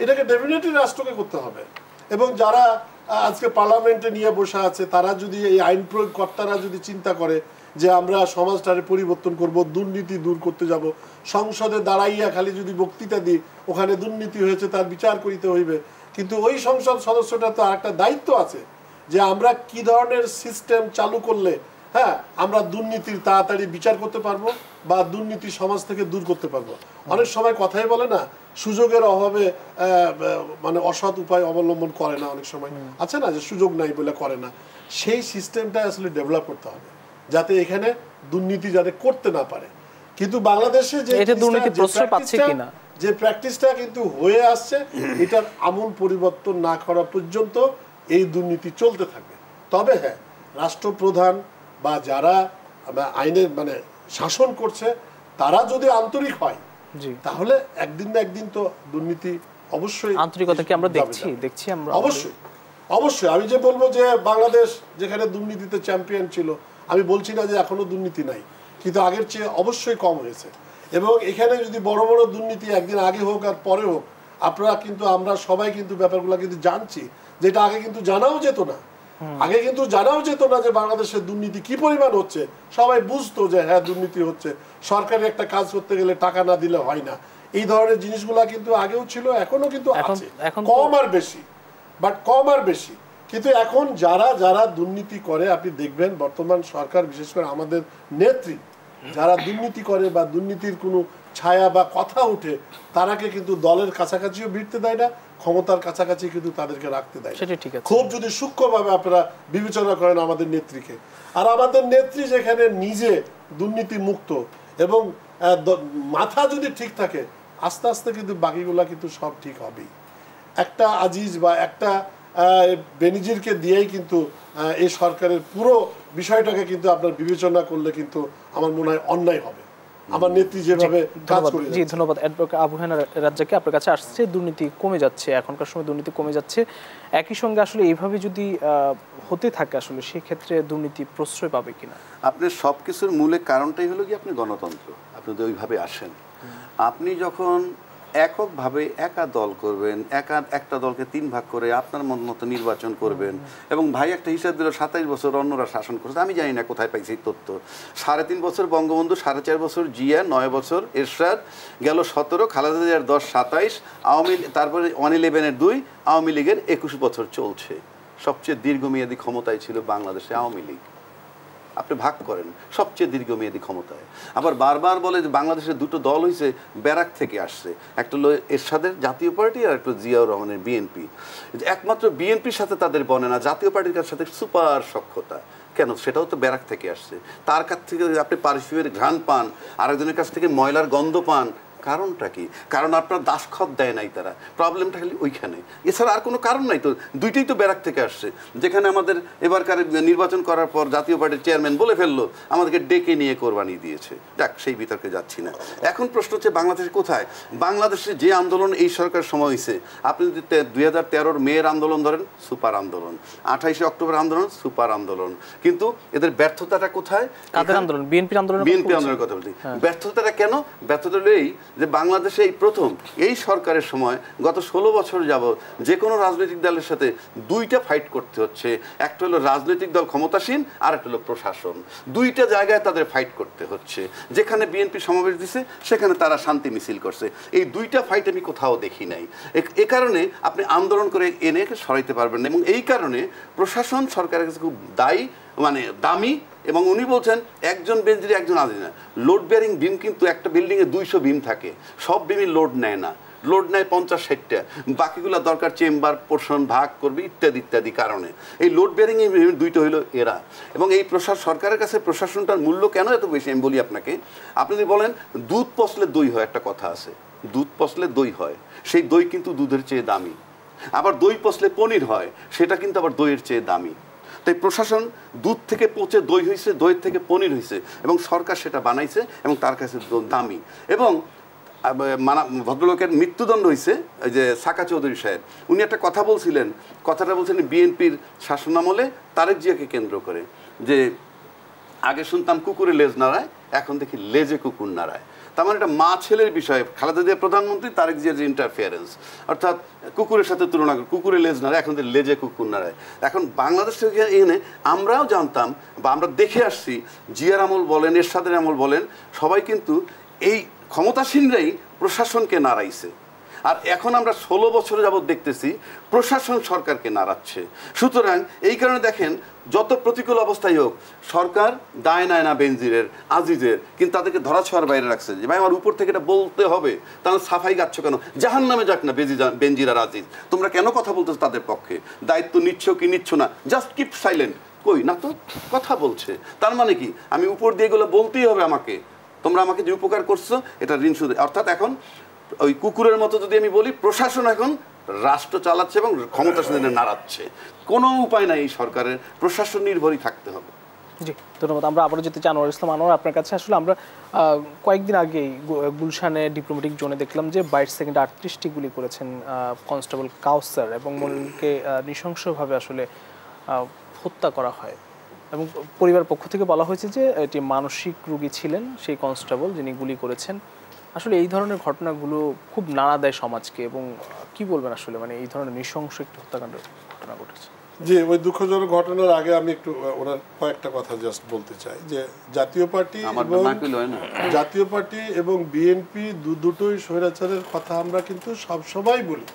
এটাকে ডেফিনেটলি রাষ্ট্রকে করতে হবে। এবং যারা আজকে পার্লামেন্টে নিয়ে বসে আছে তারা যদি, এই আইন প্রয়োগকর্তারা যদি চিন্তা করে যে আমরা সমাজটারে পরিবর্তন করব, দুর্নীতি দূর করতে যাব, সংসদে দাঁড়াইয়া খালি যদি বক্তৃতা দিই ওখানে দুর্নীতি হয়েছে তার বিচার করিতে হইবে, কিন্তু ওই সংসদ সদস্যটা তো আর একটা দায়িত্ব আছে যে আমরা কি ধরনের সিস্টেম চালু করলে আমরা দুর্নীতির তাড়াতাড়ি বিচার করতে পারবো বা দুর্নীতি সমাজ থেকে দূর করতে পারবো। অনেক সময় কথাই বলে না, সুযোগের অভাবে মানে অসৎ উপায় অবলম্বন করে না, অনেক সময় আছে না যে সুযোগ নাই বলে করে না। সেই সিস্টেমটা আসলে ডেভেলপ করতে হবে যাতে এখানে দুর্নীতি যাতে করতে না পারে। কিন্তু বাংলাদেশে যে প্র্যাকটিসটা কিন্তু হয়ে আসছে, এটার আমূল পরিবর্তন না করা পর্যন্ত এই দুর্নীতি চলতে থাকবে। তবে হ্যাঁ, রাষ্ট্রপ্রধান বা যারা আইনের মানে শাসন করছে তারা যদি আন্তরিক হয় তাহলে একদিন না একদিন তো দুর্নীতি অবশ্যই, আন্তরিকতা কি আমরা দেখছি আমরা অবশ্যই অবশ্যই। আমি যে বলবো যে বাংলাদেশ যেখানে দুর্নীতিতে চ্যাম্পিয়ন ছিল, আমি বলছি না যে এখনো দুর্নীতি নাই, কিন্তু আগের চেয়ে অবশ্যই কম হয়েছে। এবং এখানে যদি বড় বড় দুর্নীতি একদিন আগে হোক আর পরে হোক, আপনারা কিন্তু, আমরা সবাই কিন্তু ব্যাপারগুলো কিন্তু জানছি, যেটা আগে কিন্তু জানাও যেত না। আগে কিন্তু জানাও যেত না যে বাংলাদেশের দুর্নীতি কি পরিমাণ হচ্ছে। সবাই বুঝতো যে হ্যাঁ দুর্নীতি হচ্ছে, সরকারি একটা কাজ করতে গেলে টাকা না দিলে হয় না, এই ধরনের জিনিসগুলা কিন্তু আগেও ছিল, এখনো কিন্তু আছে, কম আর বেশি, বাট কম আর বেশি। কিন্তু এখন যারা যারা দুর্নীতি করে আপনি দেখবেন বর্তমান সরকার, বিশেষ করে আমাদের নেত্রী, যারা দুর্নীতি করে বা দুর্নীতির কোনো ছায়া বা কথা উঠে, তারাকে কিন্তু দলের কাছাকাছিও ভিড়তে দেয় না, ক্ষমতার কাছাকাছি কিন্তু তাদেরকে রাখতে দেয়। খুব যদি সূক্ষ্মভাবে আপনারা বিবেচনা করেন আমাদের নেত্রীকে, আর আমাদের নেত্রী যেখানে নিজে দুর্নীতি মুক্ত এবং মাথা যদি ঠিক থাকে, আস্তে আস্তে কিন্তু বাকিগুলা কিন্তু সব ঠিক হবেই। একটা আজিজ বা একটা বেনিজিরকে দিয়েই কিন্তু এই সরকারের পুরো বিষয়টাকে কিন্তু আপনার বিবেচনা করলে কিন্তু আমার মনে হয় অন্যায় হবে। আমার নেত্রী যেভাবে কাজ করে। জি, ধন্যবাদ অ্যাডভোকেট আবু হেনা রাজ্জাককে। আপনার কাছে আসছে, দুর্নীতি কমে যাচ্ছে, এখনকার সময় দুর্নীতি কমে যাচ্ছে, একই সঙ্গে আসলে এইভাবে যদি হতে থাকে আসলে সেই ক্ষেত্রে দুর্নীতি প্রশ্রয় পাবে কিনা? আপনার সব কিছুর মূলে কারণটাই হলো কি আপনি গণতন্ত্র, আপনি যদি ওইভাবে আসেন, আপনি যখন এককভাবে একা দল করবেন, একটা দলকে 3 ভাগ করে আপনার মন মতো নির্বাচন করবেন, এবং ভাই একটা হিসাব দিল 27 বছর অন্যরা শাসন করছে, আমি জানি না কোথায় পাইছি তথ্য। 3.5 বছর বঙ্গবন্ধু, 4.5 বছর জিয়া, 9 বছর এরশাদ, গেল 17, খালেদা জিয়ার 10, 27, আওয়ামী, তারপরে 111-এর 2, আওয়ামী লীগের 21 বছর চলছে। সবচেয়ে দীর্ঘমেয়াদী ক্ষমতায় ছিল বাংলাদেশে আওয়ামী লীগ। আপনি ভাগ করেন, সবচেয়ে দীর্ঘমেয়াদী ক্ষমতায়। আবার বারবার বলে যে বাংলাদেশের 2টো দল হয়েছে ব্যারাক থেকে আসছে, একটা হলো এরশাদের জাতীয় পার্টি আর একটা জিয়াউর রহমানের বিএনপি। একমাত্র বিএনপির সাথে তাদের বনে না, জাতীয় পার্টির সাথে সুপার সখ্যতা। কেন? সেটাও তো ব্যারাক থেকে আসছে। তার কাছ থেকে আপনি পারফিউমের ঘ্রাণ পান, আরেকজনের কাছ থেকে ময়লার গন্ধ পান, কারণটা কি? কারণ আপনার দাসখত দেয় নাই তারা, প্রবলেমটা খালি ওইখানে, এছাড়া আর কোনো কারণ নাই তো। দুইটাই তো ব্যারাক থেকে আসছে। যেখানে আমাদের এবারকার নির্বাচন করার পর জাতীয় পার্টির চেয়ারম্যান বলে ফেললো আমাদেরকে ডেকে নিয়ে কোরবানি দিয়েছে। যাক, সেই বিতর্কে যাচ্ছি না। এখন প্রশ্ন হচ্ছে বাংলাদেশে কোথায়? বাংলাদেশে যে আন্দোলন এই সরকার সময় হয়েছে, আপনি যদি 2013-র মেয়ের আন্দোলন ধরেন, সুপার আন্দোলন, 28শে অক্টোবর আন্দোলন, সুপার আন্দোলন, কিন্তু এদের ব্যর্থতাটা কোথায়? কাদের আন্দোলন? বিএনপির আন্দোলন। বিএনপি আন্দোলনের কথা বলছি। ব্যর্থতাটা কেন? ব্যর্থতা হলো এই যে বাংলাদেশে এই প্রথম এই সরকারের সময় গত 16 বছর যাবত যে কোনো রাজনৈতিক দলের সাথে দুইটা ফাইট করতে হচ্ছে, একটা হলো রাজনৈতিক দল ক্ষমতাসীন আর একটা হলো প্রশাসন। দুইটা জায়গায় তাদের ফাইট করতে হচ্ছে। যেখানে বিএনপি সমাবেশ দিছে সেখানে তারা শান্তি মিছিল করছে। এই দুইটা ফাইট আমি কোথাও দেখি নাই। এ কারণে আপনি আন্দোলন করে এনে সরাইতে পারবেন না, এবং এই কারণে প্রশাসন সরকারের কাছে খুব দামি। এবং উনি বলছেন একজন বেঞ্জির একজন আদি না, লোড বেয়ারিং বিম কিন্তু একটা বিল্ডিংয়ে 200 বিম থাকে, সব বিমই লোড নেয় না, লোড নেয় 50-60টা, বাকিগুলো দরকার চেম্বার পোর্শন ভাগ করবে ইত্যাদি ইত্যাদি কারণে। এই লোড বেয়ারিং দুইটা হইলো এরা। এবং এই সরকারের কাছে প্রশাসনটার মূল্য কেন এত বেশি আমি বলি আপনাকে। আপনি যদি বলেন দুধ পচলে দই হয়, একটা কথা আছে, দুধ পচলে দই হয়, সেই দই কিন্তু দুধের চেয়ে দামি। আবার দই পচলে পনির হয়, সেটা কিন্তু আবার দইয়ের চেয়ে দামি। তাই প্রশাসন দুধ থেকে পচে দই হয়েছে, দইয়ের থেকে পনির হয়েছে, এবং সরকার সেটা বানাইছে এবং তার কাছে দামি। এবং ভদ্রলোকের মৃত্যুদণ্ড হয়েছে ওই যে সাকা চৌধুরী সাহেব, উনি একটা কথা বলছিলেন, কথাটা বলছেন বিএনপির শাসনামলে তারেক জিয়াকে কেন্দ্র করে, যে আগে শুনতাম কুকুরে লেজ নাড়ায়, এখন দেখি লেজে কুকুর নাড়ায়। তার মানে এটা মা ছেলের বিষয়, খালেদা জিয়া প্রধানমন্ত্রী, তারেক জিয়ার যে ইন্টারফিয়ারেন্স, অর্থাৎ কুকুরের সাথে তুলনা করে, কুকুরে লেজ নাড়ায়, এখন লেজে কুকুর নাড়ায়। এখন বাংলাদেশ থেকে এনে আমরাও জানতাম বা আমরা দেখে আসছি, জিয়ার আমল বলেন, এরশাদের আমল বলেন, সবাই কিন্তু এই ক্ষমতাসীনরাই প্রশাসনকে নাড়াইছে। আর এখন আমরা 16 বছর যাবৎ দেখতেছি প্রশাসন সরকারকে নাড়াচ্ছে। সুতরাং এই কারণে দেখেন যত প্রতিকূল অবস্থায় হোক সরকার দায় নেয় না বেনজিরের, আজিজের, কিন্তু তাদেরকে ধরাছোঁয়ার বাইরে রাখছে যে ভাই আমার উপর থেকে এটা বলতে হবে, তাহলে সাফাই গাচ্ছ কেন, জাহান্নামে যাক না বেনজির আর আজিজ, তোমরা কেন কথা বলতেছো তাদের পক্ষে, দায়িত্ব নিচ্ছ কি নিচ্ছ না, জাস্ট কিপ সাইলেন্ট। কই না তো, কথা বলছে, তার মানে কি আমি উপর দিয়ে এগুলো বলতেই হবে আমাকে, তোমরা আমাকে যে উপকার করছো এটা ঋণ শুধু। অর্থাৎ এখন ওই কুকুরের মতো যদি আমি বলি, প্রশাসন এখন রাষ্ট্র চালাচ্ছে এবং ক্ষমতাসীনদের নাড়াচ্ছে। কোনো উপায় নাই, এই সরকারের প্রশাসন নির্ভরই থাকতে হবে। জি ধন্যবাদ। আমরা আবারও যেতে চাই আনোয়ার ইসলাম। আনোয়ার, আপনার কাছে আসলে আমরা কয়েকদিন আগেই গুলশানে ডিপ্লোম্যাটিক জোনে দেখলাম যে 22 সেকেন্ডে 38টি গুলি করেছেন কনস্টেবল কাউসার, এবং মনকে নৃশংসভাবে আসলে হত্যা করা হয়, এবং পরিবার পক্ষ থেকে বলা হয়েছে যে এটি মানসিক রোগী ছিলেন সেই কনস্টেবল যিনি গুলি করেছেন। আসলে এই ধরনের ঘটনাগুলো খুব নাড়া দেয় সমাজকে, এবং কি বলবেন আসলে, মানে এই ধরনের নৃশংস একটি হত্যাকাণ্ডের ঘটনা ঘটেছে। জি, ওই দুঃখজনক ঘটনার আগে আমি একটু ওনার কয়েকটা কথা জাস্ট বলতে চাই যে জাতীয় পার্টি এবং বিএনপি দুটোই স্বৈরাচারের কথা আমরা কিন্তু সবসময় বলি।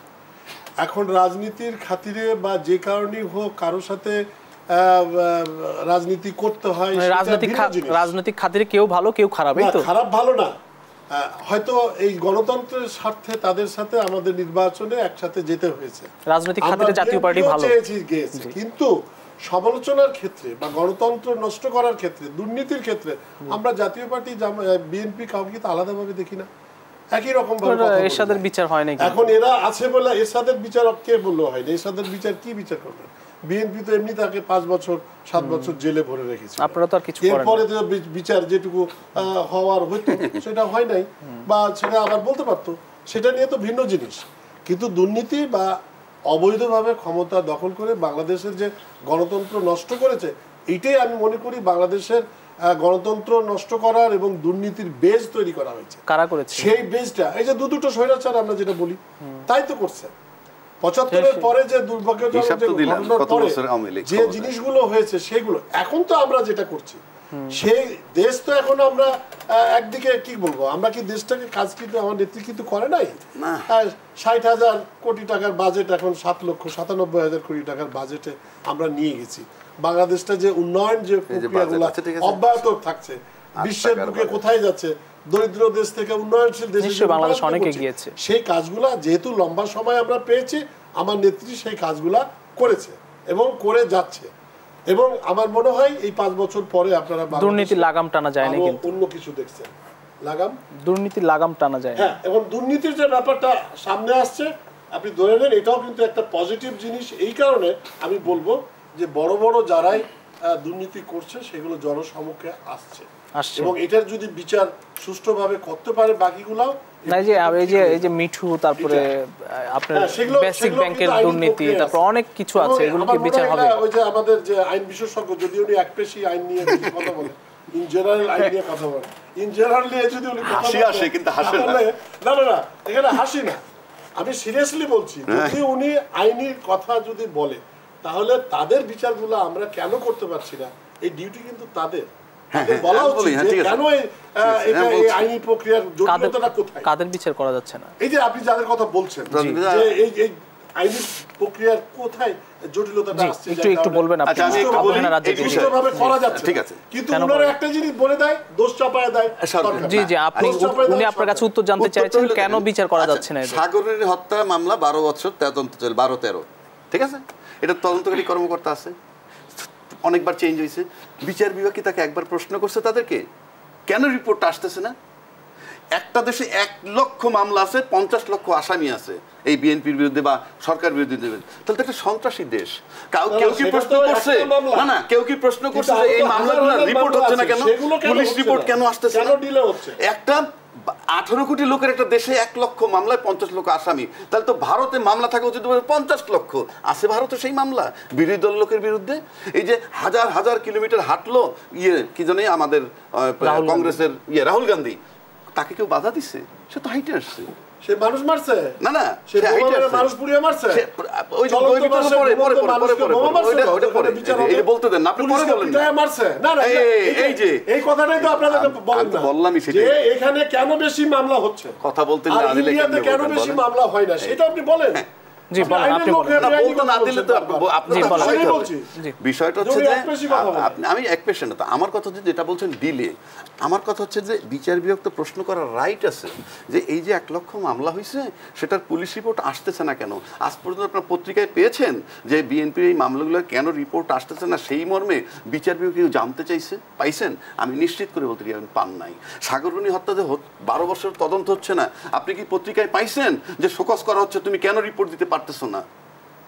এখন রাজনীতির খাতিরে বা যে কারণেই হোক কারোর সাথে রাজনীতি করতে হয়, রাজনৈতিক খাতিরে কেউ ভালো কেউ খারাপ, এই তো খারাপ ভালো না, হয়তো এই গণতন্ত্রের স্বার্থে তাদের সাথে আমাদের নির্বাচনে একসাথে যেতে হয়েছে, রাজনৈতিক খাতিরে জাতীয় পার্টি ভালো গিয়েছে, কিন্তু সমালোচনার ক্ষেত্রে বা গণতন্ত্র নষ্ট করার ক্ষেত্রে, দুর্নীতির ক্ষেত্রে আমরা জাতীয় পার্টি বিএনপি কাউকে কিন্তু আলাদাভাবে দেখি না, একই রকম ভাবে এরশাদের বিচার হয় না। এখন এরা আছে বলে এরশাদের বিচার কে বললো হয় না, এরশাদের বিচার কি বিচার করবেন? বিএনপি তো এমনি তাকে 5 বছর 7 বছর জেলে ভরে রেখেছে, আপনারা তো আর কিছু করেন না। এরপরে বিচার যেটুকু হওয়ার হয়তো সেটা হয় নাই, বা সেটা আবার বলতে পারতো, সেটা নিয়ে তো ভিন্ন জিনিস। কিন্তু দুর্নীতি বা অবৈধভাবে ক্ষমতা দখল করে বাংলাদেশের যে গণতন্ত্র নষ্ট করেছে, এইটাই আমি মনে করি বাংলাদেশের গণতন্ত্র নষ্ট করার এবং দুর্নীতির বেজ তৈরি করা হয়েছে। কারা করেছে সেই বেজটা? এই যে দুটো স্বৈরাচার আমরা যেটা বলি, তাই তো করছে। 75-এর পরে যে দুর্ভাগ্যজনক যে জিনিসগুলো হয়েছে সেগুলো এখন তো আমরা যেটা করছি, সেই দেশ তো এখন আমরা একদিকে কি বলবো, আমরা কি দেশটাকে কাজ কিন্তু আমার নেত্রী কিন্তু করে নাই। 60,000 কোটি টাকার বাজেট এখন 7,97,000 কোটি টাকার বাজেটে আমরা নিয়ে গেছি। বাংলাদেশটা যে উন্নয়ন যে প্রক্রিয়াগুলো অব্যাহত থাকছে, বিশ্বের বুকে কোথায় যাচ্ছে, দরিদ্র দেশ থেকে উন্নয়নশীল দেশে বাংলাদেশ অনেক এগিয়েছে। সেই কাজগুলা যেহেতু লম্বা সময় আমরা পেয়েছি, আমার নেত্রী সেই কাজগুলা করেছে এবং করে যাচ্ছে, এবং আমার মনে হয় এই 5 বছর পরে আপনারা দুর্নীতির লাগাম টানা যায় না, কিন্তু অন্য কিছু দেখছেন, দুর্নীতির লাগাম টানা যায় না। এবং দুর্নীতির যে ব্যাপারটা সামনে আসছে আপনি ধরে নেন, এটাও কিন্তু একটা পজিটিভ জিনিস। এই কারণে আমি বলবো যে বড় বড় যারাই দুর্নীতি করছে সেগুলো জনসমক্ষে আসছে, এবং এটার যদি বিচার সুষ্ঠুভাবে করতে পারে বাকিগুলাও না, এই যে মিঠু, তারপরে আপনার বেসিক ব্যাংকের দুর্নীতি, তারপর অনেক কিছু আছে, এগুলো কি বিচার হবে? ওই যে আমাদের যে আইন বিশেষজ্ঞ, যদি উনি একপেশি আইন নিয়ে কথা বলে, ইন জেনারেল আইন নিয়ে কথা বলেন, ইন জেনারেল নিয়ে যদি উনি কথা হাসি আসে কিন্তু হাসেন না। না না না, এখানে হাসি না, আমি সিরিয়াসলি বলছি, যদি উনি আইনের কথা যদি বলে তাহলে তাদের বিচারগুলো আমরা কেন করতে পারছি না, এই ডিউটি কিন্তু তাদের। বলা উচিত যে কেন এই আইনি প্রক্রিয়ার জটিলতাটা কোথায়, কাদের বিচার করা যাচ্ছে না। এই যে আপনি যাদের কথা বলছেন যে এই আইনি প্রক্রিয়ার কোথায় জটিলতাটা আসছে, একটু বলবেন আপনি। আবু হেনা রাজ্জাকী সুষ্ঠুভাবে করা যাচ্ছে, ঠিক আছে, কিন্তু ওনারা একটা জিনিস বলে দেয়, দোষ চাপায় দেয় সরকার। জি জি, আপনি উনি আপনার কাছে উত্তর জানতে চাইছেন কেন বিচার করা যাচ্ছে না। সাগরের হত্যা মামলা 12 বছর তদন্ত চলে, 12-13, ঠিক আছে, এটা তদন্তকারী কর্মকর্তা আছে, অনেকবার চেঞ্জ হয়েছে, বিচার বিভাগ কি তাকে একবার প্রশ্ন করছে তাদেরকে কেন রিপোর্ট আসতেছে না? একটা দেশে 1 লক্ষ মামলা আছে, 50 লক্ষ আসামি আছে এই বিএনপির বিরুদ্ধে বা সরকার বিরুদ্ধে, তাহলে তো একটা সন্ত্রাসী দেশ। কেউ কি প্রশ্ন করছে? না না, কেউ কি প্রশ্ন করছে যে এই মামলাগুলো রিপোর্ট হচ্ছে না কেন, পুলিশ রিপোর্ট কেন আসতেছে না? একটা 18 কোটি লোকের একটা দেশে 1 লক্ষ মামলায় 50 লক্ষ আসামি, তাহলে তো ভারতে মামলা থাকা উচিত 50 লক্ষ। আছে ভারতে সেই মামলা বিরোধী দল লোকের বিরুদ্ধে। এই যে হাজার হাজার কিলোমিটার হাঁটলো কি জানি আমাদের কংগ্রেসের রাহুল গান্ধী, তাকে কেউ বাধা দিচ্ছে? সে তো হাইটে আসছে, সে মানুষ মারছে না না, সে মানুষ পুড়িয়ে মারছে, ওই পরে বলতে দেন, আপনি পরে বলেন মারছে। না না, এই যে এই কথাটাই তো আপনাদের বলেন না, বললামই সেটা, যে এখানে কেন বেশি মামলা হচ্ছে, কথা বলতে না দিলে কেন বেশি মামলা হয় না সেটা আপনি বলেন। জি বলেন, আপনি বলেন। না, বলতে না দিলে তো আপনি বলছি, বিষয়টা হচ্ছে যে আমি এক পেশেন্ট না, আমার কথা হচ্ছে যেটা বলছেন ডিলে, আমার কথা হচ্ছে যে বিচার বিভাগ তো প্রশ্ন করার রাইট আছে যে এই যে 1 লক্ষ মামলা হয়েছে সেটার পুলিশ রিপোর্ট আসতেছে না কেন? আজ পর্যন্ত আপনার পত্রিকায় পেয়েছেন যে বিএনপির এই মামলাগুলো কেন রিপোর্ট আসতেছে না, সেই মর্মে বিচার বিভাগ কেউ জানতে চাইছে? পাইছেন? আমি নিশ্চিত করে বলতে পারি পান নাই। সাগররুনি হত্যাতে 12 বছর তদন্ত হচ্ছে না, আপনি কি পত্রিকায় পাইছেন যে শোকজ করা হচ্ছে, তুমি কেন রিপোর্ট দিতে পারতেছো না?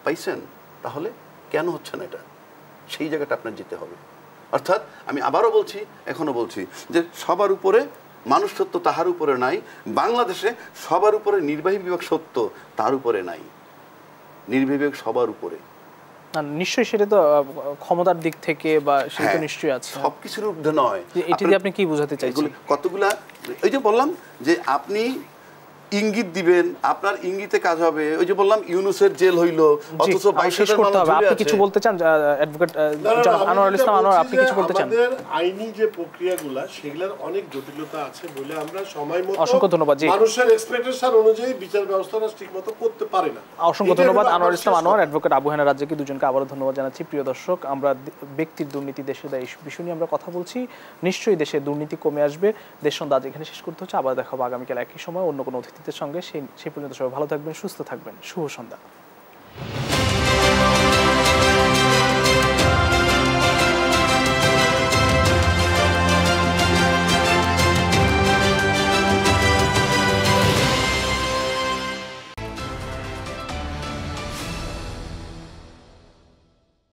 পাইছেন? তাহলে কেন হচ্ছে না এটা? সেই জায়গাটা আপনার যেতে হবে। অর্থাৎ আমি আবারও বলছি, এখনো বলছি যে সবার উপরে মানুষ সত্য, তাহার উপরে নাই। বাংলাদেশে সবার উপরে নির্বাহী বিভাগ সত্য, তার উপরে নাই। নির্বাহী বিভাগ সবার উপরে। নিশ্চয়ই সেটা তো ক্ষমতার দিক থেকে বা সেটা তো নিশ্চয়ই আছে, সবকিছুর ঊর্ধ্বে নয়। এটি দিয়ে আপনি কি বোঝাতে চাইছেন? কতগুলা, ওই যে বললাম যে আপনি ইঙ্গিত দিবেন, আপনার ইঙ্গিতে কাজ হবে। ওই যে বললাম ইউনুসের জেল হইল, অথচ 22,000 মানুষ ঝুলে আছে। আপনি কিছু বলতে চান অ্যাডভোকেট আনোয়ারুল ইসলাম আনোয়ার, আপনি কিছু বলতে চান? আমাদের আইনি যে প্রক্রিয়াগুলো সেগুলোর অনেক জটিলতা আছে বলে আমরা সময়মতো, অসংখ্য ধন্যবাদ, জি, মানুষের এক্সপেকটেশন অনুযায়ী বিচার ব্যবস্থাটা ঠিকমতো করতে পারে না। অসংখ্য ধন্যবাদ আনোয়ারুল ইসলাম আনোয়ার, অ্যাডভোকেট আবু হেনা রাজ্জাকী, দুজনকে আবারও ধন্যবাদ জানাচ্ছি। প্রিয় দর্শক, আমরা ব্যক্তির দুর্নীতি দেশের দায় বিষয় নিয়ে আমরা কথা বলছি। নিশ্চয়ই দেশে দুর্নীতি কমে আসবে। দেশ সন্ধ্যা আজ এখানে শেষ করতে হচ্ছে। আবার দেখা হবে আগামীকাল একই সময় অন্য কোনো অতিথিদের সঙ্গে। সেই পর্যন্ত সবাই ভালো থাকবেন, সুস্থ থাকবেন। শুভ সন্ধ্যা।